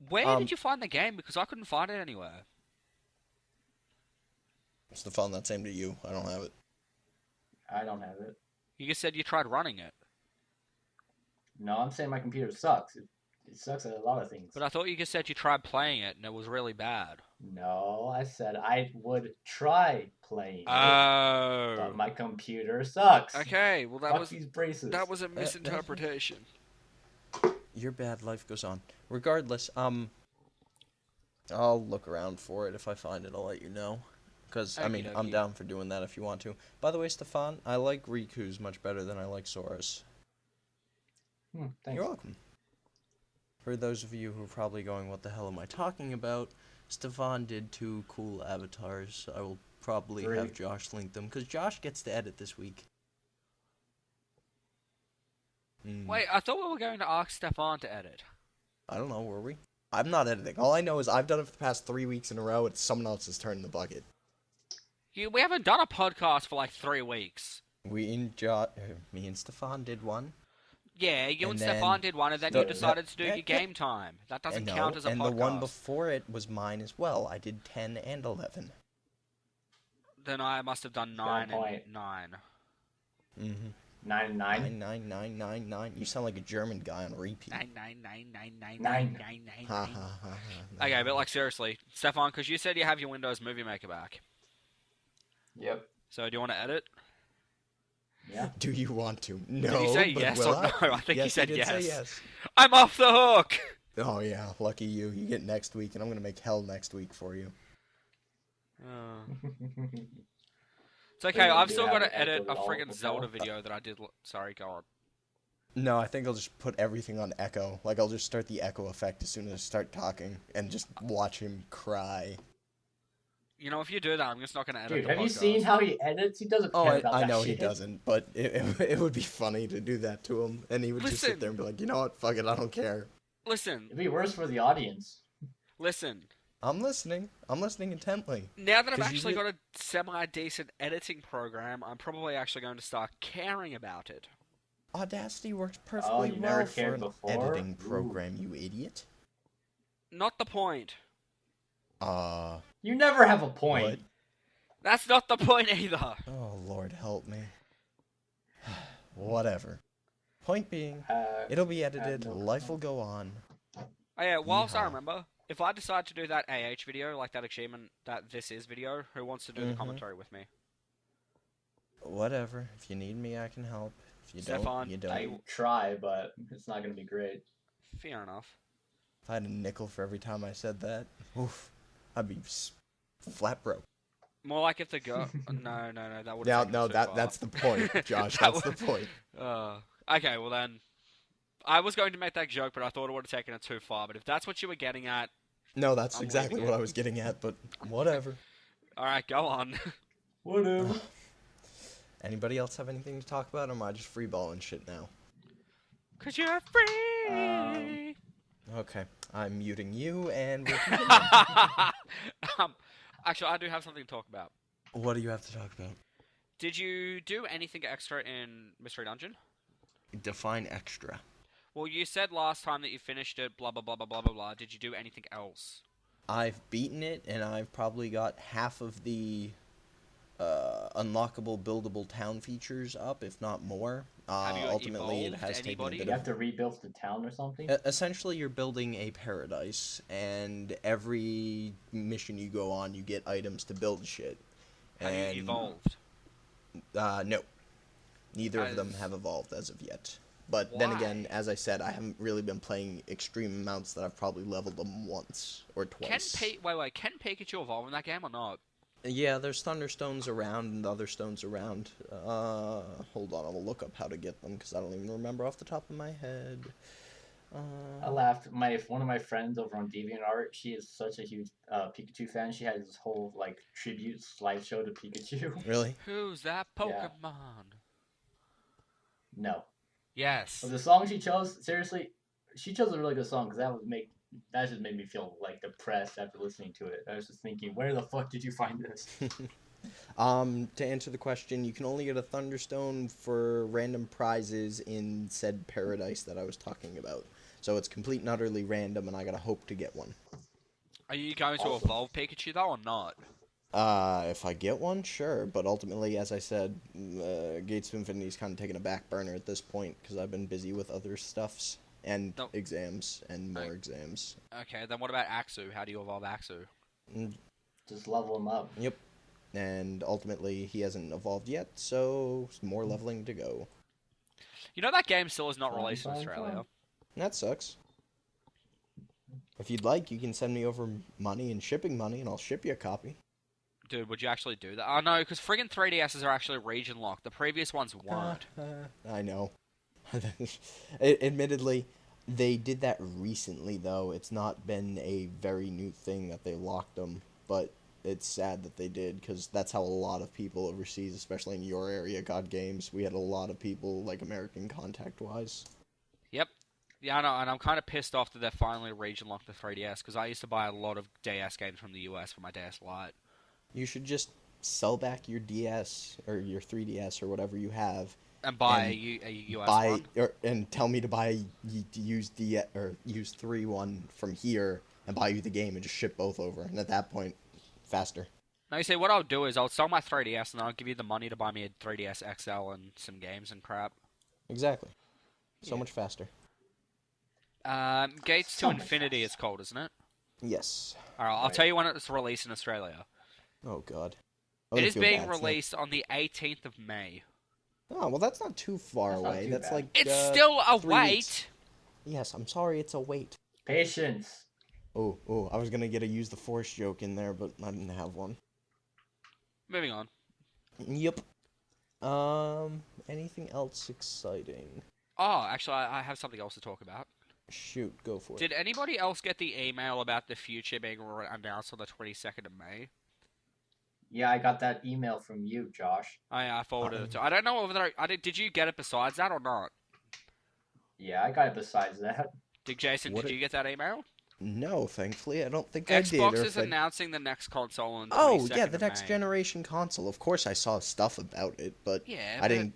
Where Um, did you find the game? Because I couldn't find it anywhere. It's the phone that's aimed at you. I don't have it. I don't have it. You just said you tried running it. No, I'm saying my computer sucks. It sucks at a lot of things. But I thought you just said you tried playing it and it was really bad. No, I said I would try playing it, Oh. but my computer sucks. Okay, well Fuck these braces. that was a That- misinterpretation. Your bad, life goes on. Regardless, I'll look around for it. If I find it, I'll let you know. Because, I mean, I'm Okey-dokey. down for doing that if you want to. By the way, Stefan, I like Riku's much better than I like Sora's. Thanks. You're welcome. For those of you who are probably going, what the hell am I talking about? Stefan did 2 cool avatars. I will probably 3. have Josh link them, because Josh gets to edit this week. Wait, I thought we were going to ask Stefan to edit. I don't know, were we? I'm not editing. All I know is I've done it for the past 3 weeks in a row. It's someone else's turn in the bucket. We haven't done a podcast for like 3 weeks. Me and Stefan did one. Yeah, you and And Stefan then did one, and then the- you decided to do yeah, your yeah. game time. That doesn't And count as a and podcast. the one before it was mine as well. I did 10 and 11. Then I must have done Got 9 a point. and 9. Mm-hmm. 9 and 9. 99999. You sound like a German guy on repeat. 999999999. Ha ha ha ha. Okay, but like seriously, Stefan, because you said you have your Windows Movie Maker back. Yep. So do you want to edit? Yeah. Do you want to? No. Did you say but yes will or no? I think yes, you said did yes. Say yes. I'm off the hook. Oh yeah, lucky you. You get next week, and I'm gonna make hell next week for you. It's okay. Maybe I've do still have got an to edit echo a at all friggin' as Zelda well. video that I did. Sorry, go on. No, I think I'll just put everything on echo. Like I'll just start the echo effect as soon as I start talking, and just watch him cry. You know, if you do that, I'm just not going to edit Dude, the have you podcast. seen how he edits? He doesn't Oh, care about I that know shit. he doesn't, but it would be funny to do that to him, and he would just Listen. sit there and be like, you know what, fuck it, I don't care. Listen, It'd be worse for the audience. listen. I'm listening. I'm listening intently. Now that I've 'Cause you actually did- got a semi-decent editing program, I'm probably actually going to start caring about it. Audacity works perfectly you never well for cared an before? editing Ooh. program, you idiot. Not the point. You never have a point. What? That's not the point either. Oh, Lord help me. Whatever. Point being, it'll be edited, no life will go on. Oh yeah, whilst I Yeehaw. remember, if I decide to do that AH video, like that achievement, that this is video, who wants to do the Mhm. commentary with me? Whatever. If you need me, I can help. If you Stefan, don't, you don't. I try, but it's not gonna be great. Fair enough. If I had a nickel for every time I said that, oof, I'd be flat broke. More like if the girl. No, that would. No, that's the point, Josh. That That's the point. Okay, well then, I was going to make that joke, but I thought it would have taken it too far. But if that's what you were getting at, No, that's I'm exactly leaving what it. I was getting at, but whatever. all right, go on. Whatever. Anybody else have anything to talk about, or am I just freeballing shit now? Cause you're free. Okay, I'm muting you, and we'll continue. Actually, I do have something to talk about. What do you have to talk about? Did you do anything extra in Mystery Dungeon? Define extra. Well, you said last time that you finished it, blah blah blah blah blah blah blah. Did you do anything else? I've beaten it, and I've probably got half of the unlockable, buildable town features up, if not more. Have you Ultimately, it evolved has taken a anybody? bit You of have to rebuild the town or something? Essentially, you're building a paradise, and every mission you go on, you get items to build shit. Have and, you evolved? No. Neither of them As- have evolved as of yet. But then again, Why? as I said, I haven't really been playing extreme amounts that I've probably leveled them once or twice. Can Pikachu evolve in that game or not? Yeah, there's Thunderstones around and the other stones around. Hold on, I'll look up how to get them, because I don't even remember off the top of my head. I laughed. One of my friends over on DeviantArt, she is such a huge Pikachu fan. She had this whole like tribute slideshow to Pikachu. Really? Who's that Yeah. Pokemon? No, Yes. but the song she chose, seriously, she chose a really good song because that just made me feel like depressed after listening to it. I was just thinking, where the fuck did you find this? To answer the question, you can only get a Thunderstone for random prizes in said paradise that I was talking about. So it's complete and utterly random, and I gotta hope to get one. Are you going to Awesome. evolve Pikachu though or not? If I get one, sure. But ultimately, as I said, Gates of Infinity's kind of taking a back burner at this point, because I've been busy with other stuffs, and Nope. exams, and more Right. exams. Okay, then what about Axu? How do you evolve Axu? Mm, Just level him up. Yep. And ultimately, he hasn't evolved yet, so more leveling to go. You know that game still is not Fun, released in fun, Australia. fun. That sucks. If you'd like, you can send me over money and shipping money, and I'll ship you a copy. Dude, would you actually do that? Oh no, because friggin' 3DSs are actually region locked. The previous ones weren't. I know. Admittedly, they did that recently, though. It's not been a very new thing that they locked them, but it's sad that they did, because that's how a lot of people overseas, especially in your area, got games. We had a lot of people, like, American contact-wise. Yep. Yeah, I know, and I'm kind of pissed off that they're finally region locked the 3DS, because I used to buy a lot of DS games from the US for my DS Lite. You should just sell back your DS, or your 3DS, or whatever you have, And buy and a US buy one. and tell me to buy used D or use 3 from here and buy you the game and just ship both over. And at that point, faster. Now you see, what I'll do is I'll sell my 3DS and then I'll give you the money to buy me a 3DS XL and some games and crap. Exactly. So Yeah. much faster. Gates So to much Infinity faster. it's called, isn't it? Yes. Alright, I'll Right. tell you when it's released in Australia. Oh God. It is being released on the 18th of May. Oh well, that's not too far That's not away. too That's bad. like It's still a 3 wait! weeks. Yes, I'm sorry. It's a wait. Patience. Oh, I was gonna get a use the force joke in there, but I didn't have one. Moving on. Yep. Anything else exciting? Oh, actually, I have something else to talk about. Shoot, go for it. Did anybody else get the email about the future being announced on the 22nd of May? Yeah, I got that email from you, Josh. I forwarded it to. I don't know whether did you get it besides that or not? Yeah, I got it besides that. Jason, What did you get that email? No, thankfully, I don't think I did. Xbox Or is if I... announcing the next console on the Oh, 22nd yeah, the of next May. generation console. Of course, I saw stuff about it, but Yeah, I but didn't.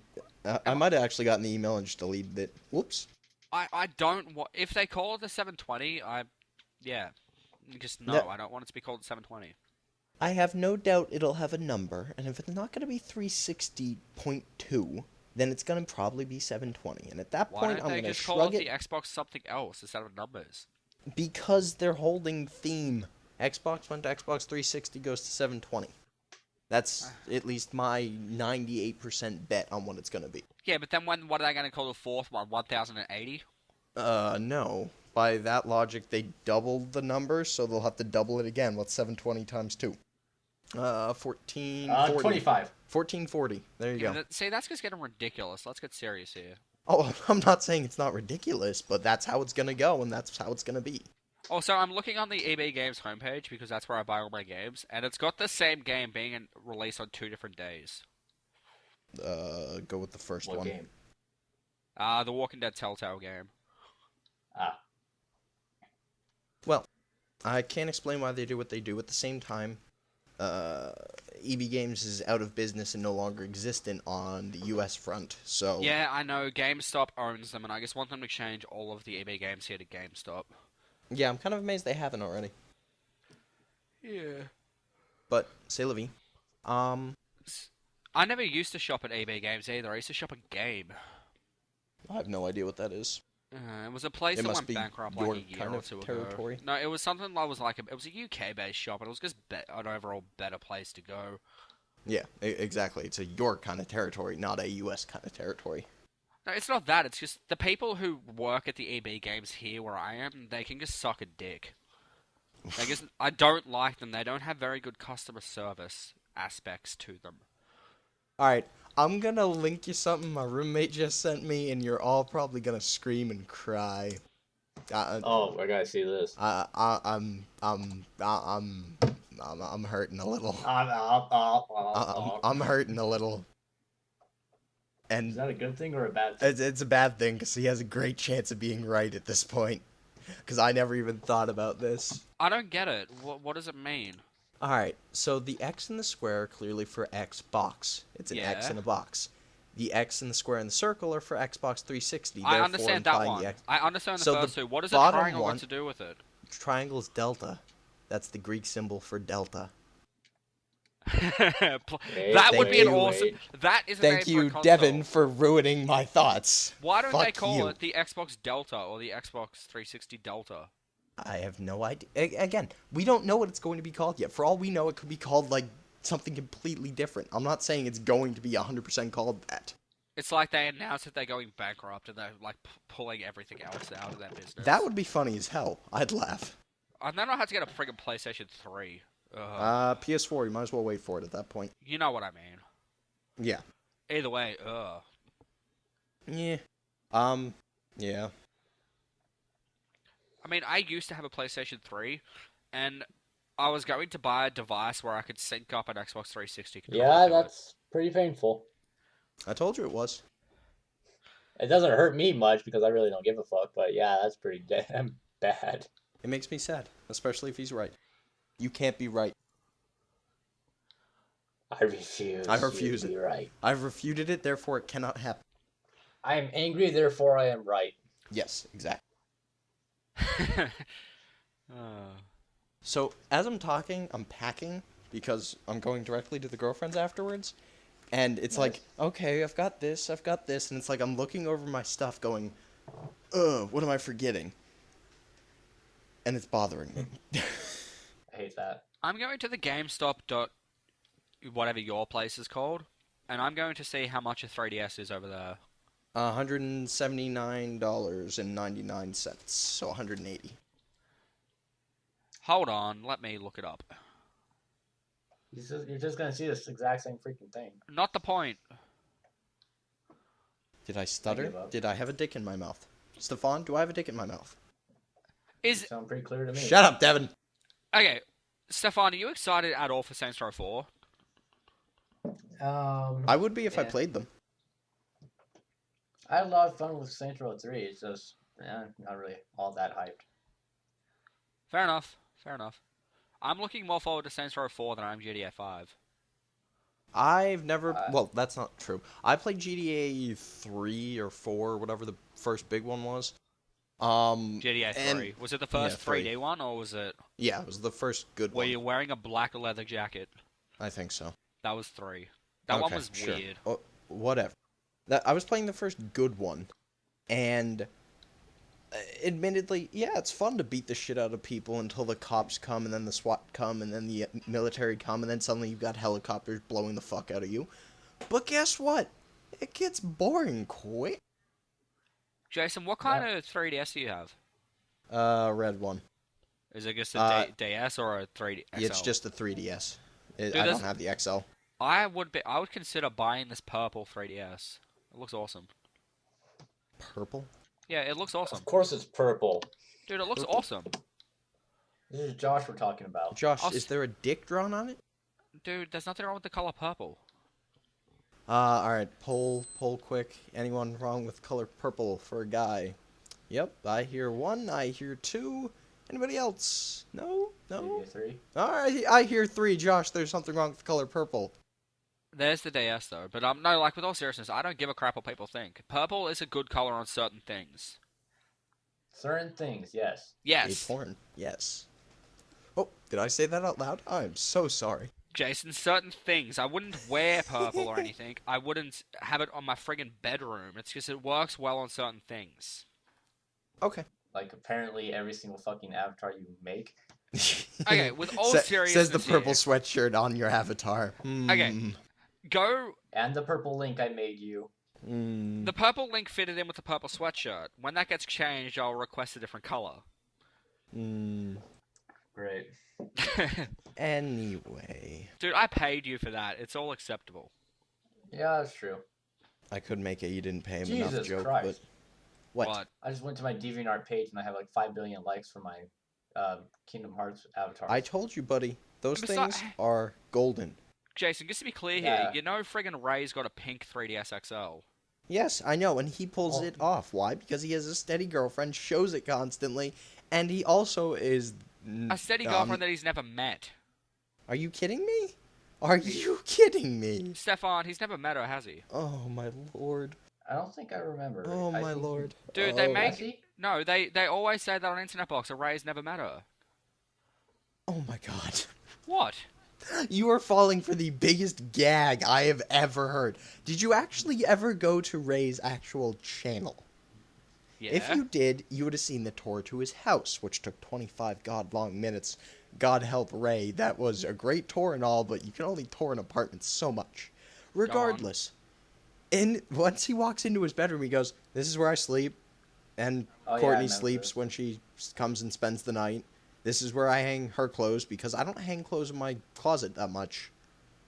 I might have actually gotten the email and just deleted it. Whoops. I don't want if they call it the 720. Just no. No. I don't want it to be called the 720. I have no doubt it'll have a number, and if it's not going to be 360.2, then it's going to probably be 720. And at that Why point, don't I'm they going to just call shrug it it the Xbox something else instead of numbers? because they're holding theme. Xbox One to Xbox 360 goes to 720. That's at least my 98% bet on what it's going to be. Yeah, but then what are they going to call the fourth one? 1080? No. By that logic, they doubled the number, so they'll have to double it again. What's 720 times 2? 1440. 25. 1440. There you go. See, that's just getting ridiculous. Let's get serious here. Oh, I'm not saying it's not ridiculous, but that's how it's gonna go, and that's how it's gonna be. Also, I'm looking on the EB Games homepage because that's where I buy all my games, and it's got the same game being released on 2 different days. Go with the first What one. game? The Walking Dead Telltale game. Ah. Well, I can't explain why they do what they do. At the same time, EB Games is out of business and no longer existent on the U.S. front, so... Yeah, I know. GameStop owns them, and I just want them to change all of the EB games here to GameStop. Yeah, I'm kind of amazed they haven't already. Yeah. But, c'est la vie. I never used to shop at EB Games either. I used to shop at Game. I have no idea what that is. It was a place It that must went be bankrupt your like a year kind or of two territory. ago. No, it was something that was like it was a UK-based shop, and it was just an overall better place to go. Yeah, exactly. It's a your kind of territory, not a U.S. kind of territory. No, it's not that. It's just the people who work at the EB Games here where I am, they can just suck a dick. I don't like them. They don't have very good customer service aspects to them. Alright, I'm gonna link you something my roommate just sent me, and you're all probably gonna scream and cry. Oh, I gotta see this. I'm hurting a little. I'm hurting a little. Is And that a good thing or a bad thing? it's a bad thing, because he has a great chance of being right at this point. Because I never even thought about this. I don't get it. What does it mean? Alright, so the X and the square are clearly for Xbox. It's an X Yeah. in a box. The X and the square and the circle are for Xbox 360. I therefore understand that implying one. the X- I understand the So the first two. What does a bottom triangle one- got to do with it? Triangle's delta. That's the Greek symbol for delta. That would be an Thank you. awesome. That is a Thank name for a you, console. Devin, for ruining my thoughts. Why don't they Fuck call you. it the Xbox Delta or the Xbox 360 Delta? I have no idea. Again, we don't know what it's going to be called yet. For all we know, it could be called, like, something completely different. I'm not saying it's going to be 100% called that. It's like they announced that they're going bankrupt and they're like pulling everything else out of their business. That would be funny as hell. I'd laugh. And then I'll have to get a friggin' PlayStation 3. PS4, you might as well wait for it at that point. You know what I mean. Yeah. Either way, Yeah. Yeah. I mean, I used to have a PlayStation 3, and I was going to buy a device where I could sync up an Xbox 360 controller. Yeah, to it. that's pretty painful. I told you it was. It doesn't hurt me much because I really don't give a fuck, but yeah, that's pretty damn bad. It makes me sad, especially if he's right. You can't be right. I refuse. I refuse to be it. right. I've refuted it, therefore it cannot happen. I am angry, therefore I am right. Yes, exactly. Uh, So, as I'm talking, I'm packing because I'm going directly to the girlfriend's afterwards. And it's Nice. like, okay, I've got this. And it's like I'm looking over my stuff going, what am I forgetting? And it's bothering me. I hate that. I'm going to the GameStop dot whatever your place is called, and I'm going to see how much a 3DS is over there. $179.99, so 180. Hold on, let me look it up. You're just gonna see this exact same freaking thing. Not the point. Did I stutter? give up. Did I have a dick in my mouth? Stefan, do I have a dick in my mouth? You sound pretty clear to me. Shut up, Devin. Okay, Stefan, are you excited at all for Saints Row 4? I would be if I Yeah. played them. I had a lot of fun with Saints Row 3. It's just not really all that hyped. Fair enough. Fair enough. I'm looking more forward to Saints Row 4 than I am GTA 5. I've never. Well, that's not true. I played GTA 3 or 4, whatever the first big one was. GTA 3. and- Was it the first yeah, 3. 3D one, or was it... Yeah, it was the first good Were one. you wearing a black leather jacket? I think so. That was 3. That one Okay, was sure. weird. Oh, whatever. I was playing the first good one, and admittedly, yeah, it's fun to beat the shit out of people until the cops come, and then the SWAT come, and then the military come, and then suddenly you've got helicopters blowing the fuck out of you. But guess what? It gets boring quick. Jason, what kind of 3DS do you have? Red one. Is it just a DS or a 3D XL? It's just the 3DS. Dude, I that's- don't have the XL. I would consider buying this purple 3DS. It looks awesome. Purple? Yeah, it looks awesome. Of course it's purple. Dude, it looks Purple? awesome. This is Josh we're talking about. Josh, I'll is there a dick drawn on it? Dude, there's nothing wrong with the color purple. Alright, poll quick. Anyone wrong with color purple for a guy? Yep, I hear 1, I hear 2. Anybody else? No? GTA 3. Alright, I hear 3. Josh, there's something wrong with the color purple. There's the DS though, but no, like with all seriousness, I don't give a crap what people think. Purple is a good color on certain things. Certain things, yes. Yes, Gay porn. Yes. Oh, did I say that out loud? I'm so sorry. Jason, certain things. I wouldn't wear purple or anything. I wouldn't have it on my friggin' bedroom. It's just it works well on certain things. Okay. Like apparently every single fucking avatar you make. Okay, with all Says seriousness the purple here, sweatshirt on your avatar. Okay. go. And the purple link I made you. The purple link fitted in with the purple sweatshirt. When that gets changed, I'll request a different color. Great. Anyway. Dude, I paid you for that. It's all acceptable. Yeah, that's true. I could make a you didn't pay him enough Jesus joke, Christ. but... What? I just went to my DeviantArt page and I have like 5 billion likes for my Kingdom Hearts avatar. I told you, buddy. Those Besi- things are golden. Jason, just to be clear Yeah. here, you know friggin' Ray's got a pink 3DS XL. Yes, I know, and he pulls Oh. it off. Why? Because he has a steady girlfriend, shows it constantly, and he also is... A steady girlfriend that he's never met. Are you kidding me? Are you kidding me? Stefan, he's never met her, has he? Oh, my lord. I don't think I remember. Oh, I my think- lord. Dude, they Oh. make- Has he? No, they always say that on Internet Box, that Ray's never met her. Oh, my god. What? You are falling for the biggest gag I have ever heard. Did you actually ever go to Ray's actual channel? If Yeah. you did, you would have seen the tour to his house, which took 25 god-long minutes. God help Ray, that was a great tour and all, but you can only tour an apartment so much. Regardless, once he walks into his bedroom, he goes, "This is where I sleep," and Oh, yeah, I Courtney remember sleeps this. when she comes and spends the night. This is where I hang her clothes, because I don't hang clothes in my closet that much.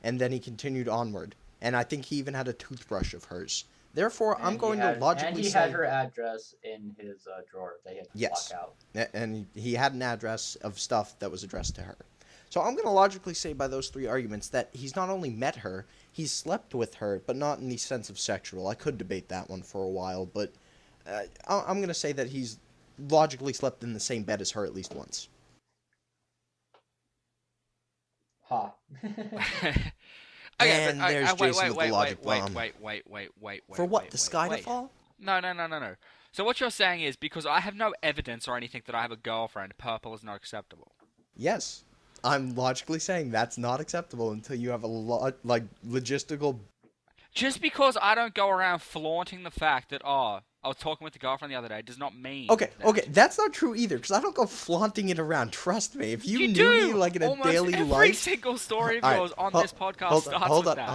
And then he continued onward. And I think he even had a toothbrush of hers. Therefore, I'm going to logically and he say... had her address in his drawer that he had to Yes. block out. And he had an address of stuff that was addressed to her. So I'm going to logically say by those three arguments that he's not only met her, he's slept with her, but not in the sense of sexual. I could debate that one for a while, but I'm going to say that he's logically slept in the same bed as her at least once. Ha. Okay, And but there's Jason with the logic bomb. wait. For what, the sky to wait. fall? No. So what you're saying is, because I have no evidence or anything that I have a girlfriend, purple is not acceptable. Yes. I'm logically saying that's not acceptable until you have a logistical... Just because I don't go around flaunting the fact that, I was talking with the girlfriend the other day, does not mean Okay, that. that's not true either, because I don't go flaunting it around. Trust me, if you knew do! me like in a Almost daily every life... single story of All right, yours on this podcast starts with that.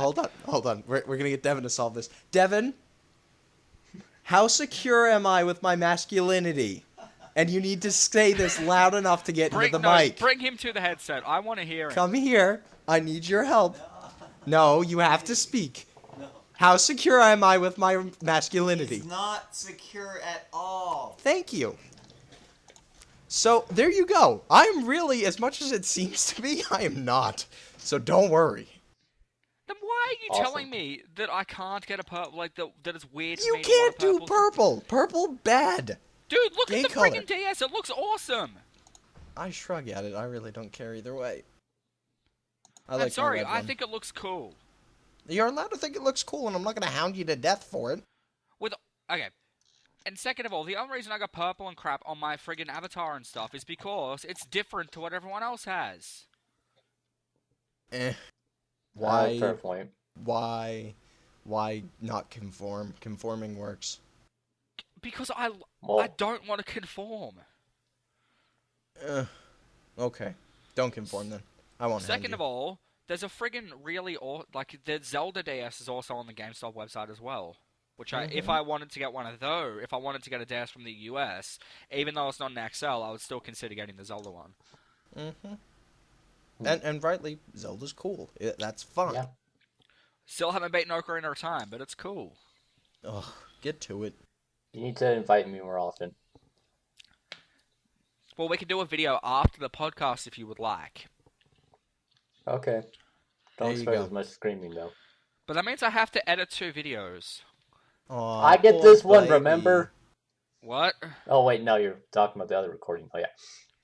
Hold on. We're going to get Devin to solve this. Devin, how secure am I with my masculinity? And you need to say this loud enough to get into the mic. Bring him to the headset. I want to hear him. Come here. I need your help. No, you have to speak. How secure am I with my masculinity? He's not secure at all. Thank you. So, there you go. I'm really, as much as it seems to be, I am not. So don't worry. Then why are you Awesome. telling me that I can't get a purple, that it's weird for You me to want can't a do purple? purple. Purple, bad. Dude, look Gay at the color. freaking DS. It looks awesome. I shrug at it. I really don't care either way. I'm sorry. my red I one. think it looks cool. You're allowed to think it looks cool, and I'm not going to hound you to death for it. Okay. And second of all, the only reason I got purple and crap on my friggin' avatar and stuff is because it's different to what everyone else has. Fair point. Why not conform? Conforming works. Because I Well, don't want to conform. Okay. Don't conform then. I won't hound Second you. of all, there's a friggin' the Zelda DS is also on the GameStop website as well. Which if I wanted to get one of those, if I wanted to get a DS from the US, even though it's not an XL, I would still consider getting the Zelda one. And rightly, Zelda's cool. That's fun. Yeah. Still haven't beaten Ocarina of Time, but it's cool. Ugh, get to it. You need to invite me more often. Well, we can do a video after the podcast if you would like. Okay. Don't There you expect go. as much screaming though. But that means I have to edit 2 videos. Aw, I get poor this one, baby. remember? What? Oh wait, no, you're talking about the other recording. Oh yeah.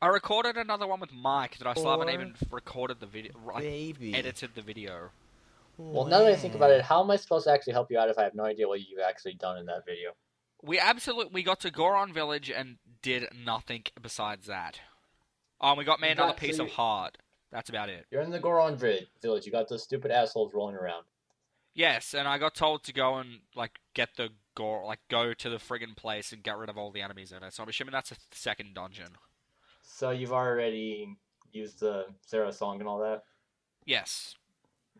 I recorded another one with Mike that I still haven't Poor even recorded the video, Baby. edited the video. Well, now that I think about it, how am I supposed to actually help you out if I have no idea what you've actually done in that video? We got to Goron Village and did nothing besides that. Oh, and we got me another piece of heart. That's about it. You're in the Goron village. You got those stupid assholes rolling around. Yes, and I got told to go and get the go to the friggin' place and get rid of all the enemies in it. So I'm assuming that's a second dungeon. So you've already used the Sarah song and all that? Yes.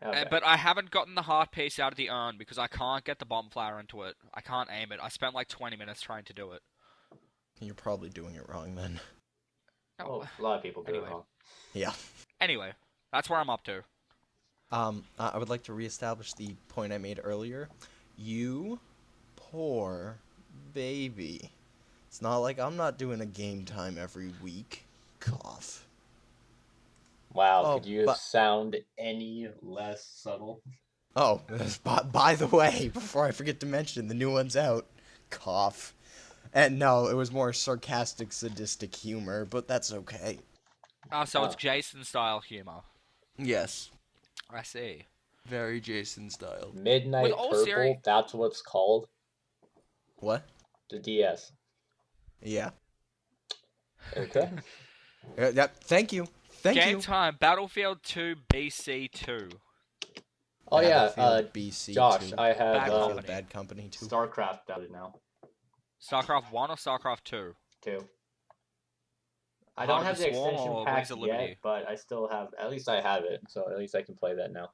Okay. But I haven't gotten the heart piece out of the urn because I can't get the bomb flower into it. I can't aim it. I spent like 20 minutes trying to do it. You're probably doing it wrong then. Oh, Well, a lot of people do anyway. it wrong. Yeah. Anyway, that's where I'm up to. I would like to reestablish the point I made earlier. You poor baby. It's not like I'm not doing a game time every week. Cough. Wow, Oh, could you but- sound any less subtle? Oh, by the way, before I forget to mention, the new one's out. Cough. And no, it was more sarcastic, sadistic humor, but that's okay. So it's Oh. Jason style humor. Yes. I see. Very Jason style. Midnight With all Purple, seri- that's what it's called? What? The DS. Yeah. Okay. Yep. Thank you. Thank Game you. time, Battlefield 2 BC2. Oh yeah, Battlefield BC2. Josh, I have Bad Battlefield Company. Bad Company 2. StarCraft out now. StarCraft 1 or StarCraft 2? 2. I Heart don't of have the the Swarm extension or pack Wings of Liberty? yet, but I still have. At least I have it, so at least I can play that now.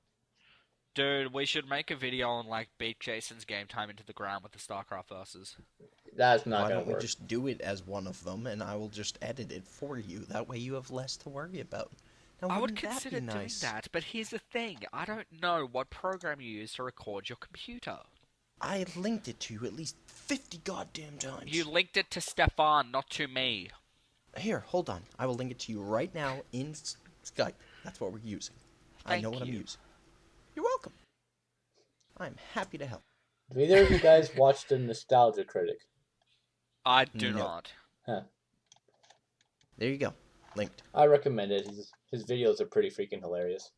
Dude, we should make a video on like beat Jason's game time into the ground with the StarCraft versus. That's not Why gonna don't we work. just do it as one of them, and I will just edit it for you. That way you have less to worry about. Now, I would wouldn't that consider be doing nice? that, but here's the thing. I don't know what program you use to record your computer. I linked it to you at least 50 goddamn times. You linked it to Stefan, not to me. Here, hold on. I will link it to you right now in Skype. That's what we're using. I know Thank what I'm you. using. You're welcome. I'm happy to help. Do either of you guys watch the Nostalgia Critic? I do No. not. There you go. Linked. I recommend it. His videos are pretty freaking hilarious.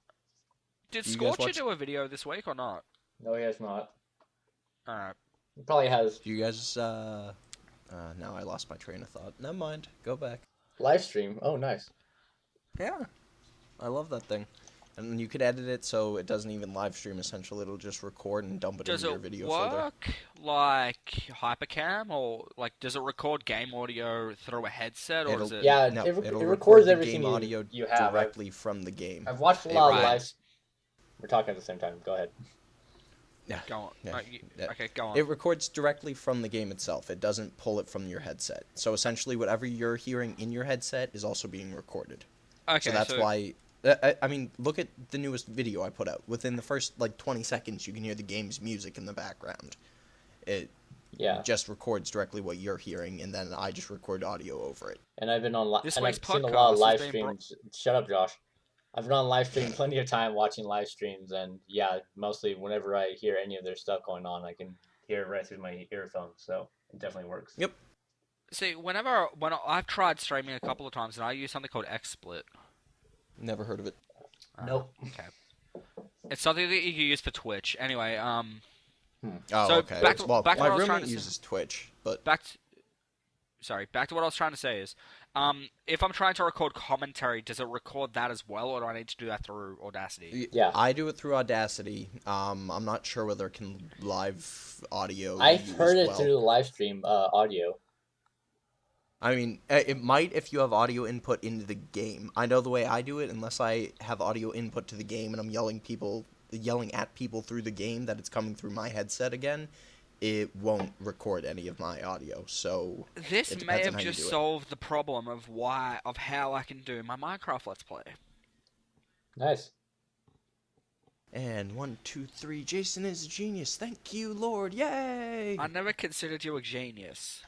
Did Do you guys Scorcher watch- do a video this week or not? No, he has not. Alright. He probably has Do you guys, now I lost my train of thought. Never mind. Go back. live stream. Oh, nice. Yeah. I love that thing. And you could edit it so it doesn't even live stream, essentially. It'll just record and dump it Does into your it video folder. work like Hypercam, or like does it record game audio through a headset, or It'll- does it? Yeah, No, it it'll records record the everything game audio you have. directly from the game. I've watched a lot of Right. live. We're talking at the same time. Go ahead. Yeah. Go on. Yeah. Yeah. Okay, go on. It records directly from the game itself. It doesn't pull it from your headset. So essentially, whatever you're hearing in your headset is also being recorded. Okay, So that's why. I mean, look at the newest video I put out. Within the first 20 seconds, you can hear the game's music in the background. It Yeah, just records directly what you're hearing, and then I just record audio over it. and I've been on This and I've week's seen a lot of podcast live has been streams. Shut up, Josh. I've been on live stream plenty of time watching live streams, and yeah, mostly whenever I hear any of their stuff going on, I can hear it right through my earphones. So it definitely works. Yep. See, when I've tried streaming a couple of times, and I use something called XSplit. Never heard of it. Nope. Okay. It's something that you can use for Twitch. Anyway, Oh, So, okay. back to- Well, back to my what I was trying roommate to say. uses Twitch, but back to what I was trying to say is, if I'm trying to record commentary, does it record that as well, or do I need to do that through Audacity? Yeah. I do it through Audacity. I'm not sure whether it can live audio. I've as heard it well. through the live stream audio. I mean, it might if you have audio input into the game. I know the way I do it, unless I have audio input to the game and I'm yelling at people through the game that it's coming through my headset again, it won't record any of my audio. So This it may depends on have how you just do it. solved the problem of how I can do my Minecraft Let's Play. Nice. And 1, 2, 3. Jason is a genius. Thank you, Lord. Yay! I never considered you a genius.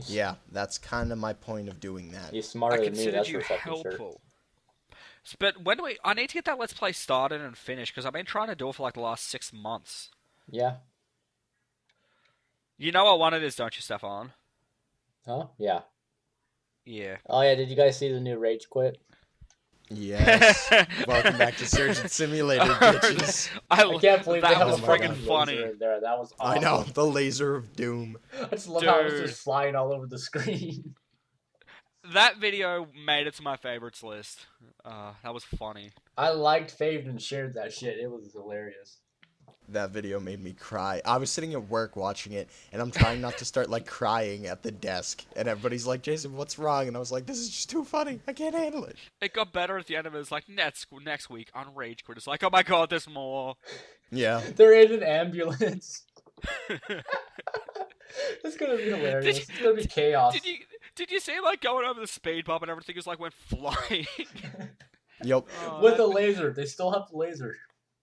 Yeah, that's kind of my point of doing that. He's I smarter than me. considered That's you for fucking sure. helpful. But when do we? I need to get that Let's Play started and finished because I've been trying to do it for like the last 6 months. Yeah. You know what one it is, don't you, Stefan? Huh? Yeah. Yeah. Oh yeah. Did you guys see the new Rage Quit? Yes. Welcome back to Surgeon Simulator, bitches. I can't believe that they have was a my freaking fucking funny. laser in there. That was awesome. I know, the laser of doom. I just love how it was Dude. just flying all over the screen. That video made it to my favorites list. That was funny. I liked, faved, and shared that shit. It was hilarious. That video made me cry. I was sitting at work watching it, and I'm trying not to start, crying at the desk. And everybody's like, Jason, what's wrong? And I was like, this is just too funny. I can't handle it. It got better at the end of it. It's like next week on Rage Quit. It's like, oh my god, there's more. Yeah. They're in an ambulance. It's gonna be hilarious. It's gonna be chaos. Did you see like going over the speed bump and everything just like went flying? Yep. Oh, With that- the laser, they still have the laser.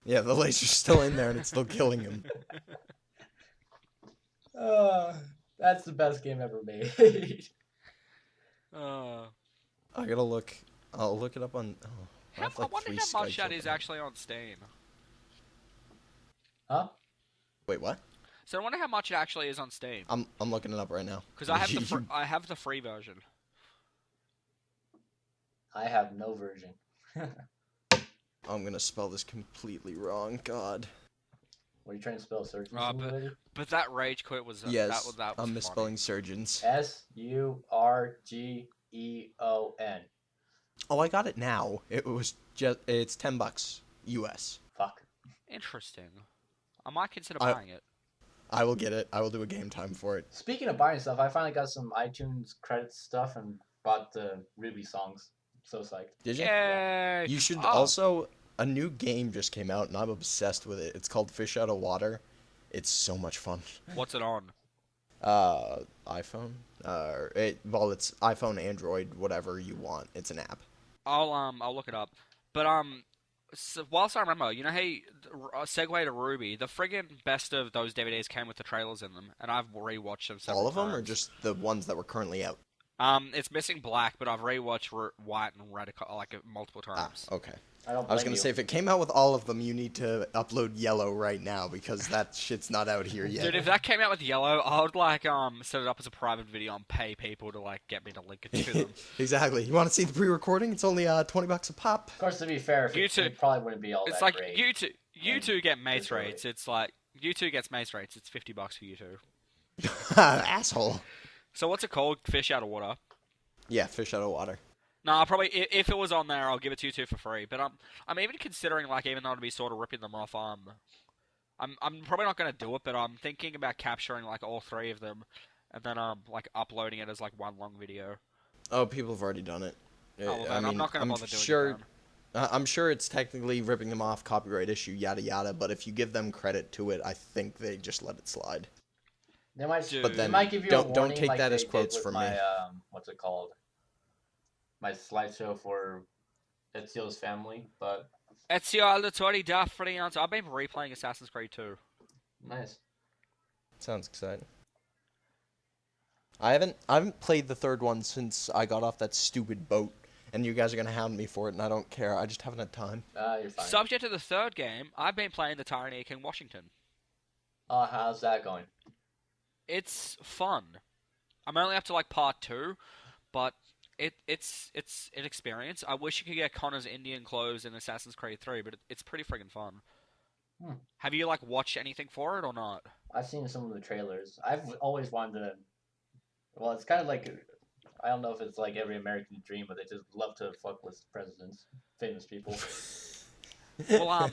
Yeah, the laser's still in there, and it's still killing him. That's the best game ever made. I gotta look. I'll look it up on... Oh, I have, I wonder 3 how much Skypes that is open. actually on Steam. Huh? Wait, what? So I wonder how much it actually is on Steam. I'm looking it up right now. Because I have the free version. I have no version. I'm gonna spell this completely wrong. God. What are you trying to spell? Surgeon but- Simulator? But that Rage Quit was Yes, that was I'm funny. misspelling surgeons. SURGEON. Oh, I got it now. It's $10 US. Fuck. Interesting. I might consider I- buying it. I will get it. I will do a game time for it. Speaking of buying stuff, I finally got some iTunes credits stuff and bought the Ruby songs. So psyched. Did you? Yay! You should Oh, also. A new game just came out, and I'm obsessed with it. It's called Fish Out of Water. It's so much fun. What's it on? iPhone. It's iPhone, Android, whatever you want. It's an app. I'll look it up. But so whilst I remember, you know, hey, segue to Ruby. The friggin' best of those DVDs came with the trailers in them, and I've rewatched them several All of them, or times. just the ones that were currently out? It's missing black, but I've rewatched white and red multiple Ah, times. okay. I don't I was blame gonna you. say, if it came out with all of them, you need to upload yellow right now, because that shit's not out here yet. Dude, if that came out with yellow, I would set it up as a private video and pay people to get me to link it to them. Exactly. You want to see the pre-recording? It's only $20 a pop. Of course, to be fair, YouTube- it probably wouldn't be all It's that like great. you two get mace visually. rates. It's like you two gets mace rates. It's $50 for you two. Asshole. So what's it called? Fish out of water. Yeah, Fish Out of Water. No, I'll probably if it was on there, I'll give it to you two for free. But I'm even considering even though I'd be sort of ripping them off, I'm probably not gonna do it. But I'm thinking about capturing all three of them, and then uploading it as one long video. Oh, people have already done it. Oh, well, then I'm not gonna bother doing sure, it. I'm sure it's technically ripping them off, copyright issue, yada yada. But if you give them credit to it, I think they just let it slide. They might, Dude. But they then might give you don't a warning take like that they as did quotes with from my, me. what's it called? My slideshow for Ezio's family, but Ezio Auditore da Frianza. I've been replaying Assassin's Creed 2. nice. Sounds exciting. I haven't played the third one since I got off that stupid boat, and you guys are gonna hound me for it, and I don't care. I just haven't had time. You're fine. Subject to the third game, I've been playing the Tyranny of King Washington. How's that going? It's fun. I'm only up to part 2, but it's an experience. I wish you could get Connor's Indian clothes in Assassin's Creed 3, but it's pretty friggin' fun. Have you watched anything for it or not? I've seen some of the trailers. I've always wanted to. Well, it's kind of I don't know if it's every American dream, but they just love to fuck with presidents, famous people. Well,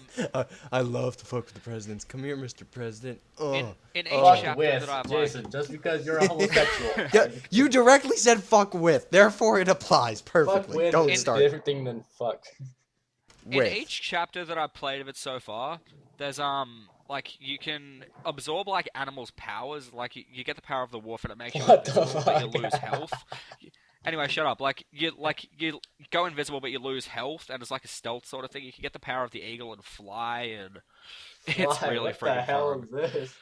I love to fuck with the presidents. Come here, Mr. President. Oh. in each Oh. Fuck chapter with that I've Jason, just because you're a homosexual. Yeah, you directly said fuck with, therefore it applies Fuck perfectly. with Don't is start different thing than fuck. in with. each chapter that I've played of it so far, there's you can absorb animals' powers. You get the power of the wolf, and it makes you What the invisible, but you fuck? lose health. Anyway, shut up. You go invisible, but you lose health, and it's like a stealth sort of thing. You can get the power of the eagle and fly, and it's Why? really What the freaking hell fun. is this?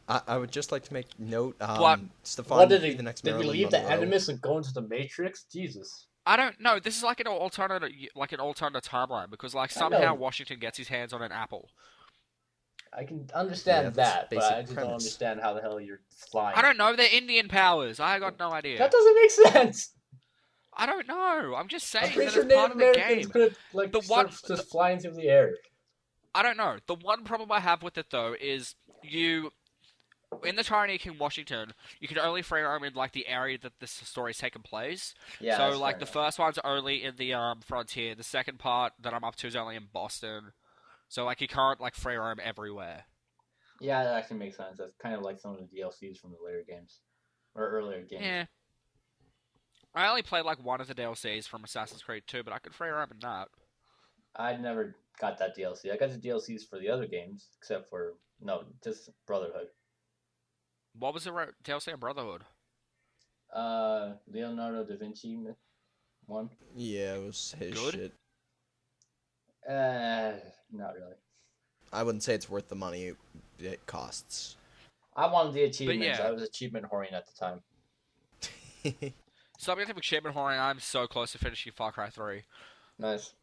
I would just like to make note. What? Stefan, What did be he? the next Did we Marilyn leave the Monroe. Animus and go into the Matrix? Jesus. I don't know. This is an alternate timeline because somehow know. Washington gets his hands on an apple. I can understand Yeah, that's that, but basic I just don't premise. understand how the hell you're flying. I don't know. They're Indian powers. I got no idea. That doesn't make sense. I don't know. I'm just saying I'm pretty that sure it's part Native of the Americans game. could The start one- just flying through the air. I don't know. The one problem I have with it though is in the Tyranny of King Washington, you can only free roam in the area that this story's taken place. Yeah. So that's fair the enough. first one's only in the frontier. The second part that I'm up to is only in Boston. So you can't free roam everywhere. Yeah, that actually makes sense. That's kind of like some of the DLCs from the later games or earlier games. Yeah. I only played one of the DLCs from Assassin's Creed 2, but I could free roam in that. I never got that DLC. I got the DLCs for the other games, except for just Brotherhood. What was the DLC of Brotherhood? Leonardo da Vinci one. Yeah, it was his Good? shit. Not really. I wouldn't say it's worth the money it costs. I wanted the achievements. yeah. I was achievement whoring at the time. Subject of achievement whoring, I'm so close to finishing Far Cry 3. Nice.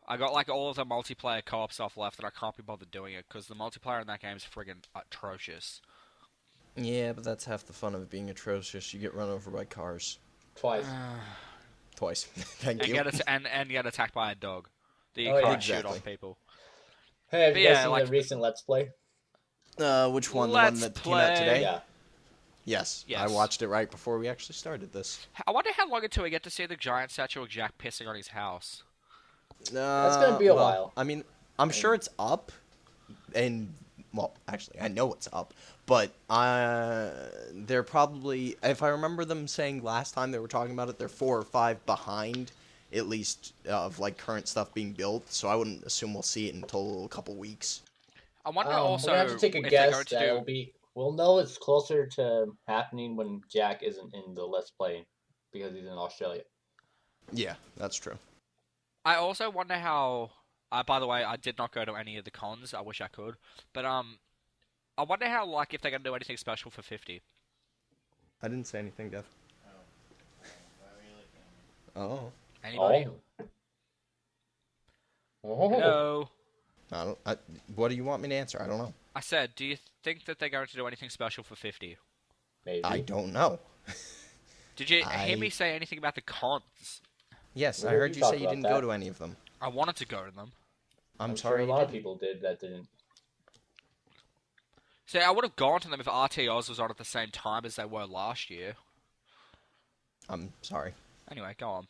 I got all of the multiplayer co-op stuff left, and I can't be bothered doing it because the multiplayer in that game is friggin' atrocious. Yeah, but that's half the fun of it being atrocious. You get run over by cars. Twice. Twice. Thank and you. get attacked by a dog that you Oh, yeah. can't shoot Exactly. on people. Hey, have But you guys yeah, seen the recent Let's Play? Which one? Let's the one that came out play. today? Yeah. Yes. I Yes. watched it right before we actually started this. I wonder how long until we get to see the giant statue of Jack pissing on his house. That's gonna be a well, while. I mean, I'm sure it's up, and well, actually, I know what's up, but they're probably, if I remember them saying last time they were talking about it, they're 4 or 5 behind, at least, of, like, current stuff being built, so I wouldn't assume we'll see it until a couple weeks. I wonder We're also gonna have to take a if they're guess going to that do. it'll be. We'll know it's closer to happening when Jack isn't in the Let's Play because he's in Australia. Yeah, that's true. I also wonder how. By the way, I did not go to any of the cons. I wish I could, but I wonder how, like, if they're gonna do anything special for 50. I didn't say anything, Dev. Oh. Anybody? Oh. Hello. What do you want me to answer? I don't know. I said, do you think that they're going to do anything special for 50? Maybe. I don't know. Did you hear me say anything about the cons? Yes, We I heard already you talked say you about didn't that. go to any of them. I wanted to go to them. I'm sure sorry a you lot of didn't. people did that didn't. See, I would have gone to them if RT Oz was on at the same time as they were last year. I'm sorry. Anyway, go on.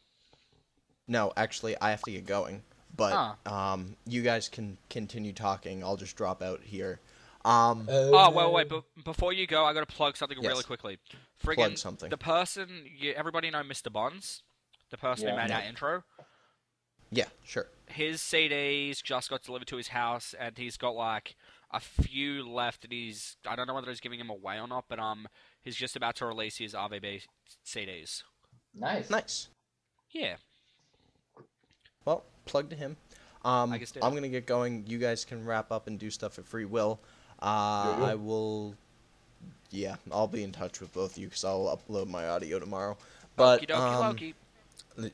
No, actually, I have to get going. But Ah. you guys can continue talking. I'll just drop out here. Oh, wait, but before you go, I got to plug something really Yes. quickly. Plug something. The person, everybody know Mr. Bonds? The person who Yeah. made No. our intro? Yeah, sure. His CDs just got delivered to his house, and he's got, like, a few left that I don't know whether he's giving them away or not, but he's just about to release his RVB CDs. Nice. Nice. Yeah. Well, plug to him. I guess I'm gonna get going. You guys can wrap up and do stuff at free will. Yeah. I will. Yeah, I'll be in touch with both of you because I'll upload my audio tomorrow. But Okie dokie Loki.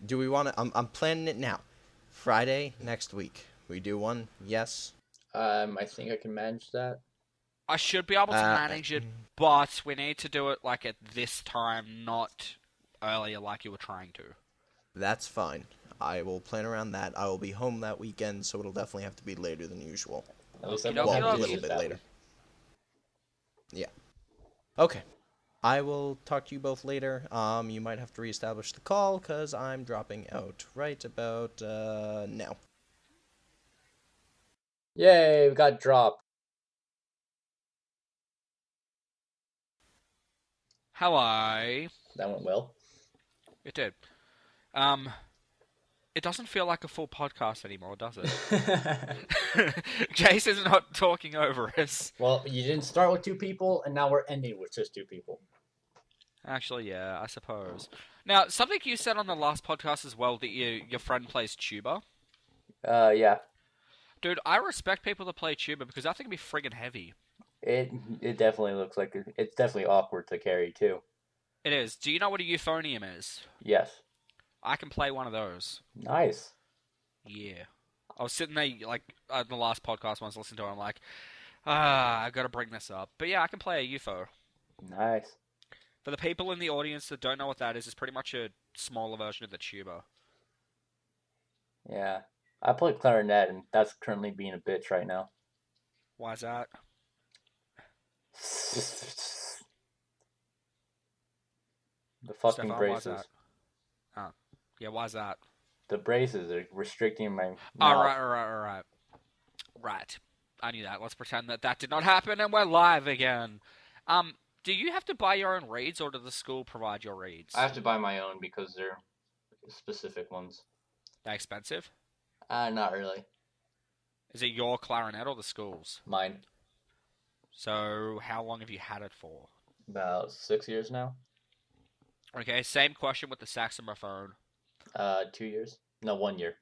do we want to? I'm planning it now. Friday next week. We do one. Yes. I think I can manage that. I should be able to Uh, manage it, but we need to do it, like, at this time, not earlier like you were trying to. That's fine. I will plan around that. I will be home that weekend, so it'll definitely have to be later than usual. At least Okie I'm dokie Well, a dokie. little bit later. Yeah. Okay. I will talk to you both later. You might have to reestablish the call because I'm dropping out right about now. Yay, we got dropped. Hello. That went well. It did. It doesn't feel like a full podcast anymore, does it? Jason's not talking over us. Well, you didn't start with 2 people, and now we're ending with just 2 people. Actually, yeah, I suppose. Now, something you said on the last podcast as well, that your friend plays tuba. Yeah. Dude, I respect people that play tuba because I think it'd be friggin' heavy. It definitely looks like it's definitely awkward to carry too. It is. Do you know what a euphonium is? Yes. I can play one of those. Nice. Yeah. I was sitting there, like, on the last podcast once listening to it, I'm like, I gotta bring this up. But yeah, I can play a UFO. Nice. For the people in the audience that don't know what that is, it's pretty much a smaller version of the tuba. Yeah. I play clarinet, and that's currently being a bitch right now. Why is that? The fucking Stefan, why is braces. that? Yeah, why is that? The braces are restricting my mouth. Alright. Right. I knew that. Let's pretend that that did not happen and we're live again. Do you have to buy your own reeds or does the school provide your reeds? I have to buy my own because they're specific ones. They're expensive? Not really. Is it your clarinet or the school's? Mine. So, how long have you had it for? About 6 years now. Okay, same question with the saxophone. 2 years. No, 1 year.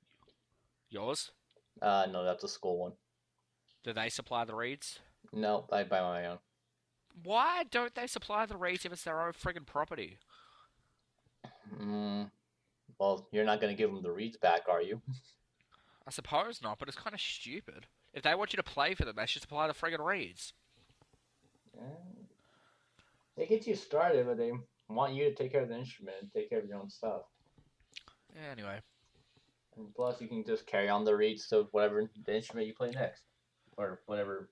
Yours? No, that's a school one. Do they supply the reeds? No, I buy my own. Why don't they supply the reeds if it's their own friggin' property? Well, you're not gonna give them the reeds back, are you? I suppose not, but it's kind of stupid. If they want you to play for them, they should supply the friggin' reeds. They get you started, but they want you to take care of the instrument and take care of your own stuff. Yeah, anyway. And plus, you can just carry on the reeds to whatever the instrument you play next, or whatever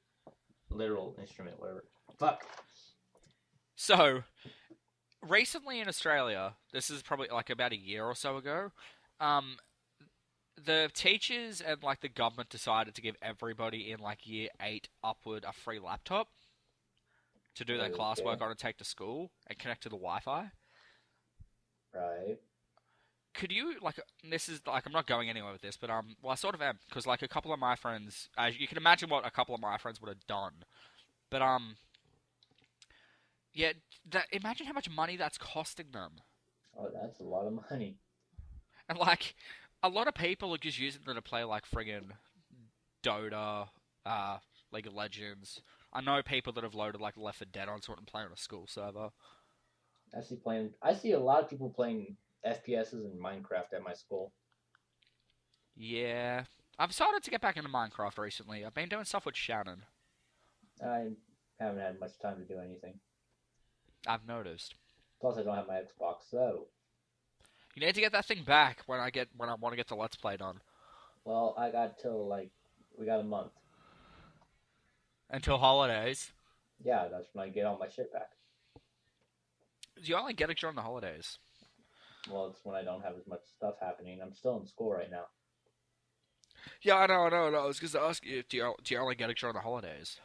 literal instrument, whatever. Fuck. So, recently in Australia, this is probably like about a year or so ago, the teachers and like the government decided to give everybody in like year 8 upward a free laptop to do their classwork Okay. on and take to school and connect to the Wi-Fi. Right. Could you like this is like I'm not going anywhere with this, but well I sort of am because like a couple of my friends, you can imagine what a couple of my friends would have done, but yeah, imagine how much money that's costing them, Oh, that's a lot of money. and like a lot of people are just using them to play like friggin' Dota, League of Legends. I know people that have loaded like Left 4 Dead onto it and play on a school server. I see a lot of people playing FPSs and Minecraft at my school. Yeah, I've started to get back into Minecraft recently. I've been doing stuff with Shannon. I haven't had much time to do anything. I've noticed. Plus, I don't have my Xbox, so You need to get that thing back when I want to get the Let's Play done. well, I got till we got a month. Until holidays. Yeah, that's when I get all my shit back. You only get it during the holidays. Well, it's when I don't have as much stuff happening. I'm still in school right now. Yeah, I know. I was going to ask you, do you only get it during the holidays?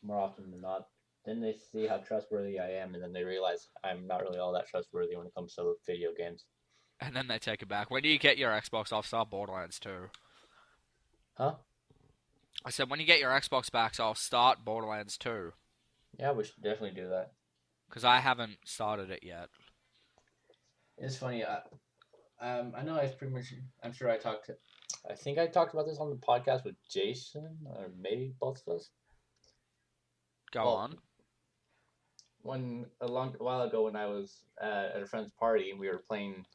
More often than not. Then they see how trustworthy I am, and then they realize I'm not really all that trustworthy when it comes to video games. And then they take it back. When do you get your Xbox? I'll start Borderlands 2. Huh? I said, when you get your Xbox back, so I'll start Borderlands 2. Yeah, we should definitely do that. Because I haven't started it yet. It's funny. I know I've pretty much. I'm sure I talked to. I think I talked about this on the podcast with Jason, or maybe both of us. Go Well, on. A while ago, when I was at a friend's party and we were playing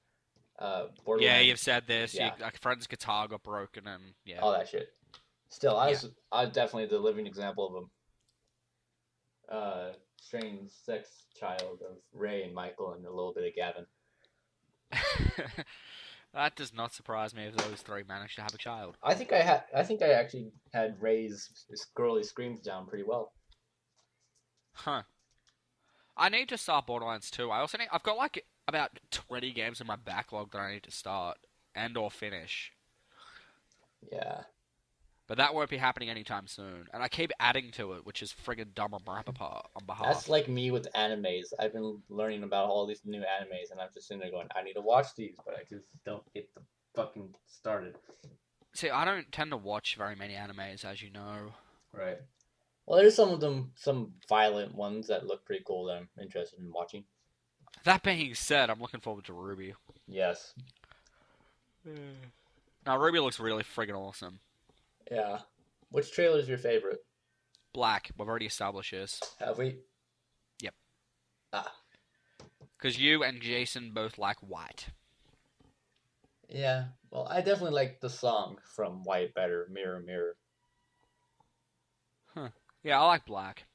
Borderlands. Yeah, you've said this. Yeah. Like, a friend's guitar got broken and, yeah. All that shit. Still, I was definitely the living example of a strange sex child of Ray and Michael and a little bit of Gavin. That does not surprise me if those three managed to have a child. I think I actually had Ray's girly screams down pretty well. Huh. I need to start Borderlands 2. I've got like about 20 games in my backlog that I need to start and or finish. Yeah. But that won't be happening anytime soon. And I keep adding to it, which is friggin' dumb on my behalf. That's like me with animes. I've been learning about all these new animes, and I'm just sitting there going, I need to watch these, but I just don't get the fucking started. See, I don't tend to watch very many animes, as you know. Right. Well, there's some violent ones that look pretty cool that I'm interested in watching. That being said, I'm looking forward to Ruby. Yes. Now, Ruby looks really friggin' awesome. Yeah. Which trailer is your favorite? Black, we've already established this. Have we? Yep. Ah. Because you and Jason both like white. Yeah. Well, I definitely like the song from White better, Mirror Mirror. Yeah, I like black.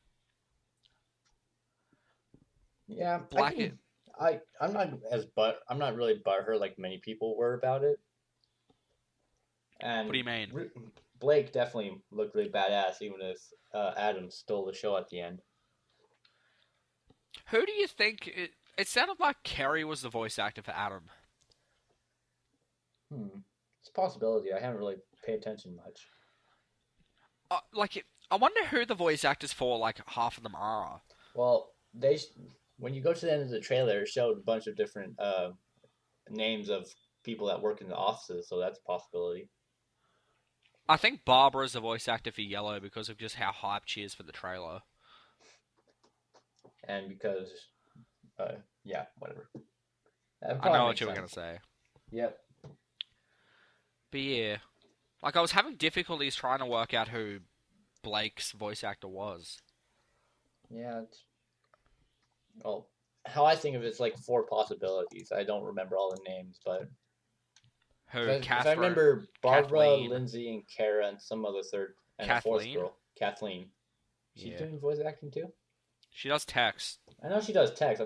Yeah. Black I'm not really butthurt like many people were about it. And What do you mean? Blake definitely looked really badass, even if Adam stole the show at the end. Who do you think... It sounded like Kerry was the voice actor for Adam. It's a possibility. I haven't really paid attention much. I wonder who the voice actors for, like, half of them are. Well, when you go to the end of the trailer, it showed a bunch of different names of people that work in the offices, so that's a possibility. I think Barbara's the voice actor for Yellow because of just how hyped she is for the trailer. And because, yeah, whatever. I know what you were going to say. Yep. But yeah. Like, I was having difficulties trying to work out who Blake's voice actor was. Yeah. Well, how I think of it's like 4 possibilities. I don't remember all the names, but Who? if I Catherine? remember Barbara, Kathleen. Lindsay, and Kara, and some other third, and a fourth Kathleen? girl, Kathleen. She's Yeah. doing voice acting too. She does text. I know she does text.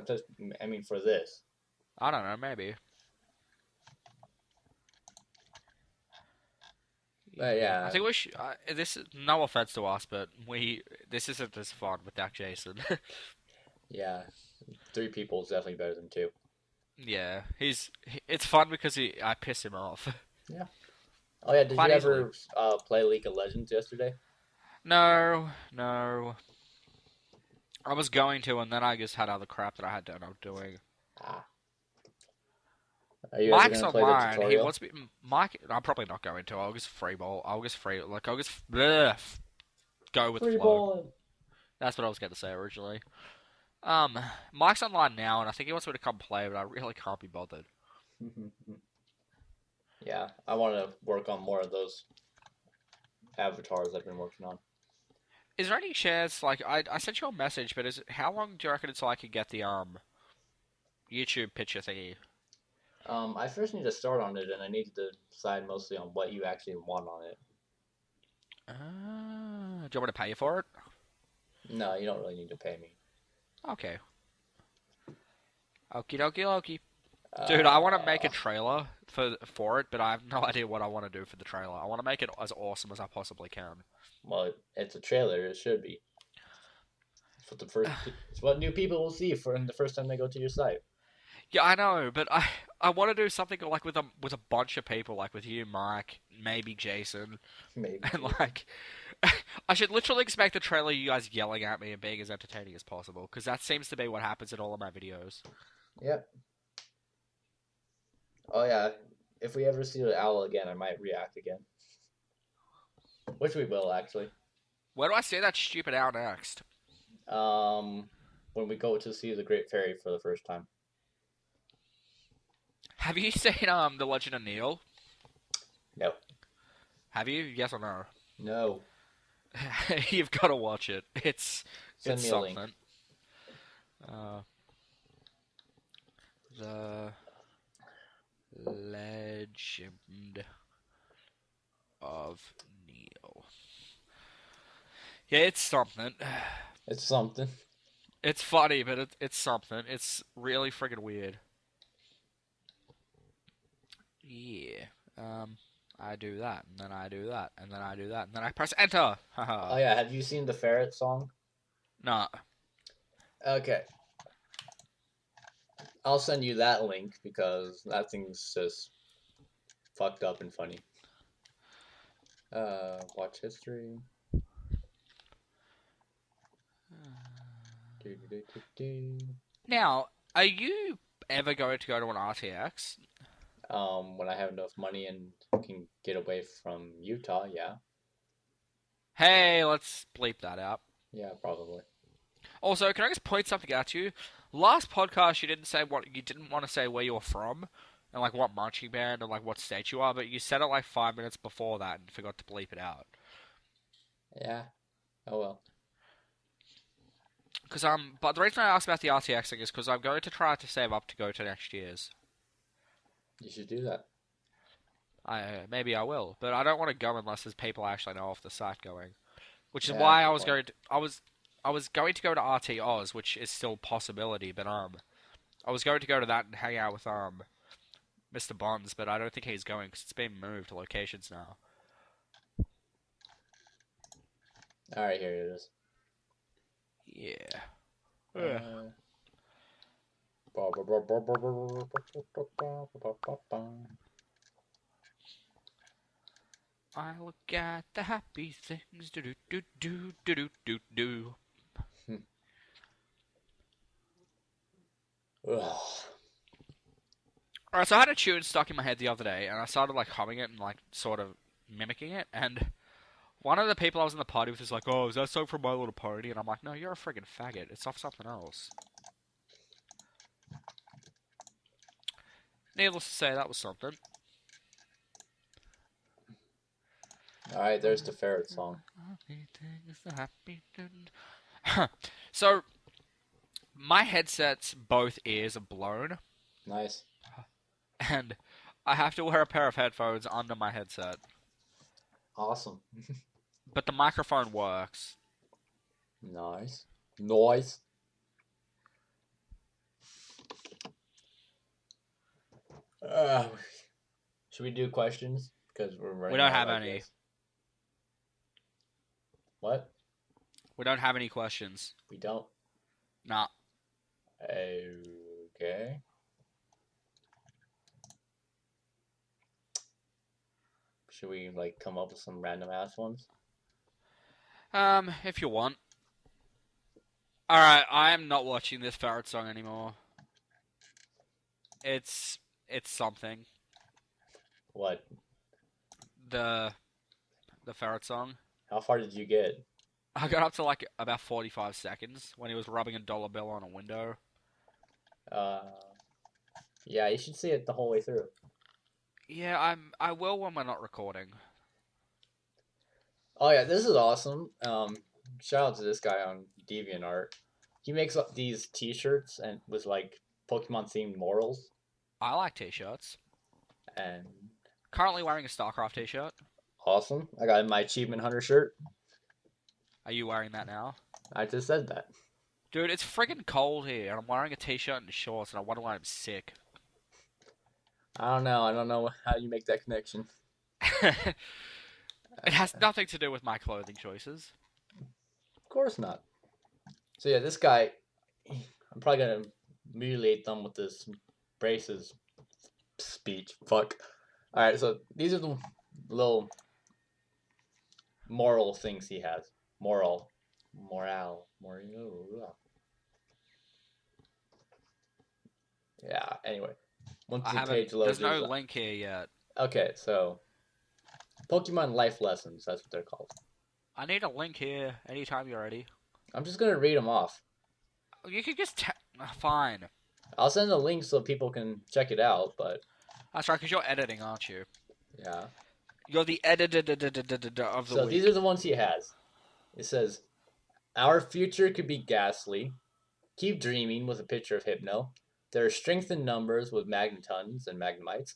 I mean, for this. I don't know, maybe. But yeah, I think we should... this is no offense to us, but this isn't as fun without Jason. yeah, 3 people is definitely better than 2. Yeah, it's fun because I piss him off. Yeah. Oh yeah, did Quite you easily. ever play League of Legends yesterday? No. I was going to, and then I just had other crap that I had to end up doing. Ah. Are you ever Mike's gonna play the online. He tutorial? wants me. Mike, I'm probably not going to. I'll just bleh, go with the Free flow. balling. That's what I was going to say originally. Mike's online now, and I think he wants me to come play, but I really can't be bothered. Yeah, I want to work on more of those avatars I've been working on. Is there any chance, like, I sent you a message, but how long do you reckon until I can get the YouTube picture thingy? I first need to start on it, and I need to decide mostly on what you actually want on it. Do you want me to pay you for it? No, you don't really need to pay me. Okay. Okie dokie dokie. Dude, I want to make a Uh, trailer for it, but I have no idea what I want to do for the trailer. I want to make it as awesome as I possibly can. Well, it's a trailer. It should be. It's what new people will see for the first time they go to your site. Yeah, I know, but I want to do something like with a bunch of people, like with you, Mike, maybe Jason, Maybe. and like I should literally expect the trailer you guys yelling at me and being as entertaining as possible, because that seems to be what happens in all of my videos. Yep. Oh yeah. If we ever see the owl again, I might react again. Which we will actually. Where do I see that stupid owl next? When we go to see the Great Fairy for the first time. Have you seen The Legend of Neil? No. Have you? Yes or no? No. You've got to watch it. It's Send me a something. link. The Legend of Neil. Yeah, it's something. It's something. It's funny, but it's something. It's really friggin' weird. Yeah. I do that, and then I do that, and then I do that, and then I press enter. Oh Haha. yeah, have you seen the ferret song? Nah. Okay. I'll send you that link because that thing's just fucked up and funny. Watch history. Now, are you ever going to go to an RTX? When I have enough money and can get away from Utah, yeah. Hey, let's bleep that out. Yeah, probably. Also, can I just point something out to you? Last podcast, you didn't want to say where you're from, and like what marching band or like what state you are, but you said it like 5 minutes before that and forgot to bleep it out. Yeah. Oh well. But the reason I asked about the RTX thing is because I'm going to try to save up to go to next year's. You should do that. Maybe I will, but I don't want to go unless there's people I actually know off the site going. Which is Yeah, why good I was point. going to. I was going to go to RT Oz, which is still a possibility, but I was going to go to that and hang out with Mr. Bonds, but I don't think he's going because it's been moved to locations now. All right, here it is. Yeah. I look at the happy things. Do do do do do do do do. Ugh. Alright, so I had a tune stuck in my head the other day, and I started like humming it and like sort of mimicking it, and one of the people I was in the party with was like, "Oh, is that song from My Little Pony?" And I'm like, "No, you're a friggin' faggot. It's off something else." Needless to say, that was something. All right, there's the ferret song. So, my headset's both ears are blown, Nice. and I have to wear a pair of headphones under my headset. Awesome. But the microphone works. Nice. Noise. Should we do questions? Because we're running We don't out have of any. ideas. What? We don't have any questions. We don't? Nah. Okay. Should we like come up with some random ass ones? If you want. Alright, I am not watching this Ferret song anymore. It's something. What? The Ferret song. How far did you get? I got up to like about 45 seconds when he was rubbing a dollar bill on a window. Yeah, you should see it the whole way through. Yeah, I will when we're not recording. Oh yeah, this is awesome. Shout out to this guy on DeviantArt. He makes up these T-shirts and with like Pokemon themed morals. I like t-shirts. And Currently wearing a StarCraft t-shirt. awesome. I got my Achievement Hunter shirt. Are you wearing that now? I just said that. Dude, it's friggin' cold here, and I'm wearing a t-shirt and shorts, and I wonder why I'm sick. I don't know. I don't know how you make that connection. It has nothing to do with my clothing choices. Of course not. So yeah, this guy, I'm probably gonna mutilate them with this braces speech. Fuck. All right, so these are the little moral things he has. Morale. Yeah. Anyway, once I the haven't. page loads, There's no link here yet. Okay, so Pokemon life lessons. That's what they're called. I need a link here anytime you're ready. I'm just gonna read them off. You could just fine. I'll send a link so people can check it out. But That's right, because you're editing, aren't you? yeah. You're the editor of the So week. these are the ones he has. It says, "Our future could be ghastly. Keep dreaming," with a picture of Hypno. "There are strength in numbers with Magnetons and Magnemites.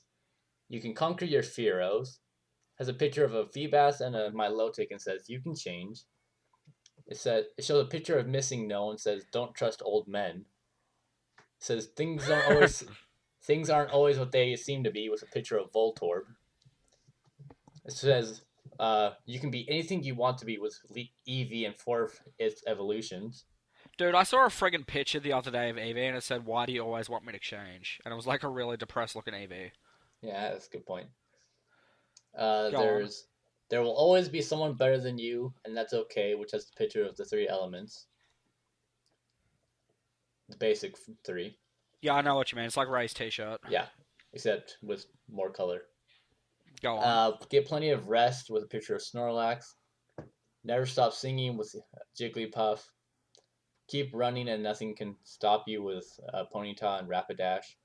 You can conquer your Fearos." Has a picture of a Feebas and a Milotic and says, "You can change." It shows a picture of Missing No and says, "Don't trust old men." It says things aren't always what they seem to be, with a picture of Voltorb. It says, "You can be anything you want to be," with Eevee and 4 of its evolutions. Dude, I saw a friggin' picture the other day of Eevee and it said, "Why do you always want me to change?" And it was like a really depressed looking Eevee. Yeah, that's a good point. Go on. There will always be someone better than you, and that's okay, which has the picture of the 3 elements. The basic 3. Yeah, I know what you mean. It's like Ray's t-shirt. Yeah, except with more color. Go on. Get plenty of rest, with a picture of Snorlax. Never stop singing, with Jigglypuff. Keep running and nothing can stop you, with Ponyta and Rapidash.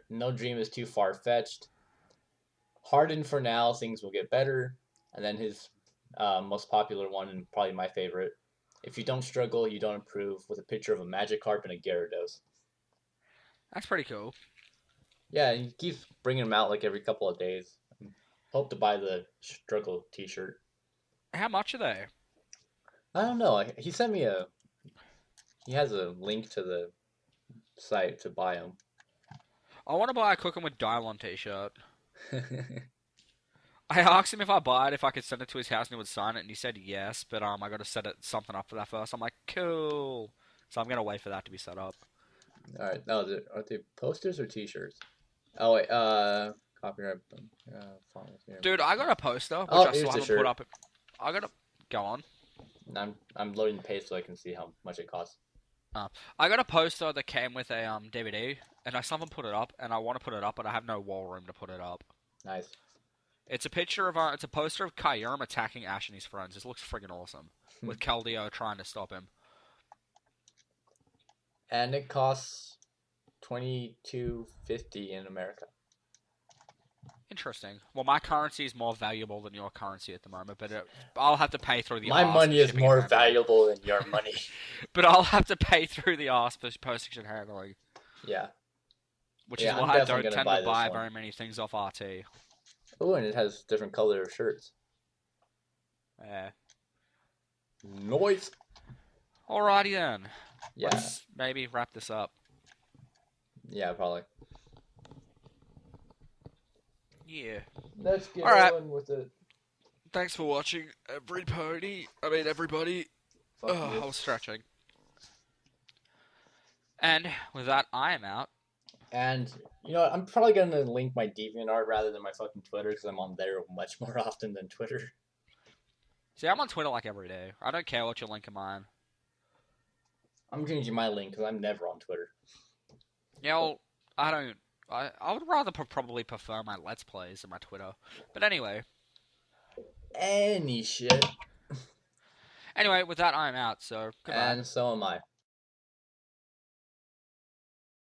No dream is too far-fetched. Harden for now, things will get better. And then his most popular one, and probably my favorite, "If you don't struggle, you don't improve," with a picture of a Magikarp and a Gyarados. That's pretty cool. Yeah, he keeps bringing them out like every couple of days. Hope to buy the struggle t-shirt. How much are they? I don't know. He sent me he has a link to the site to buy them. I want to buy a Cooking with Dylon t-shirt. I asked him if I buy it, if I could send it to his house and he would sign it, and he said yes, but I got to set something up for that first. I'm like, cool. So I'm going to wait for that to be set up. Alright, no, are they posters or t-shirts? Oh wait, copyright. Font here. Dude, I got a poster, which Oh, I still here's the haven't shirt. put up. I got to go on. I'm loading the page so I can see how much it costs. I got a poster that came with a DVD, and I still haven't put it up, and I want to put it up, but I have no wall room to put it up. Nice. It's a picture of it's a poster of Kyurem attacking Ash and his friends. This looks friggin' awesome, with Keldeo trying to stop him. And it costs $22.50 in America. Interesting. Well, my currency is more valuable than your currency at the moment, but I'll have to pay through the My arse money for is shipping more and handling. valuable than your money. But I'll have to pay through the arse for postage and handling, Yeah. which Yeah, is I'm why I definitely don't gonna tend buy to this buy one. very many things off RT. Oh, and it has different color shirts. Yeah. Noise. Alrighty then. Yeah. Let's maybe wrap this up. Yeah, probably. Yeah. Let's get Alright. on with it. Thanks for watching, everybody. Ugh, I was stretching. And with that, I am out. And you know what? I'm probably gonna link my DeviantArt rather than my fucking Twitter because I'm on there much more often than Twitter. See, I'm on Twitter like every day. I don't care what you link of mine. I'm changing my link because I'm never on Twitter. You know, I don't. I would rather probably prefer my Let's Plays than my Twitter. But anyway. Any shit. Anyway, with that, I'm out, so goodbye. And so am I.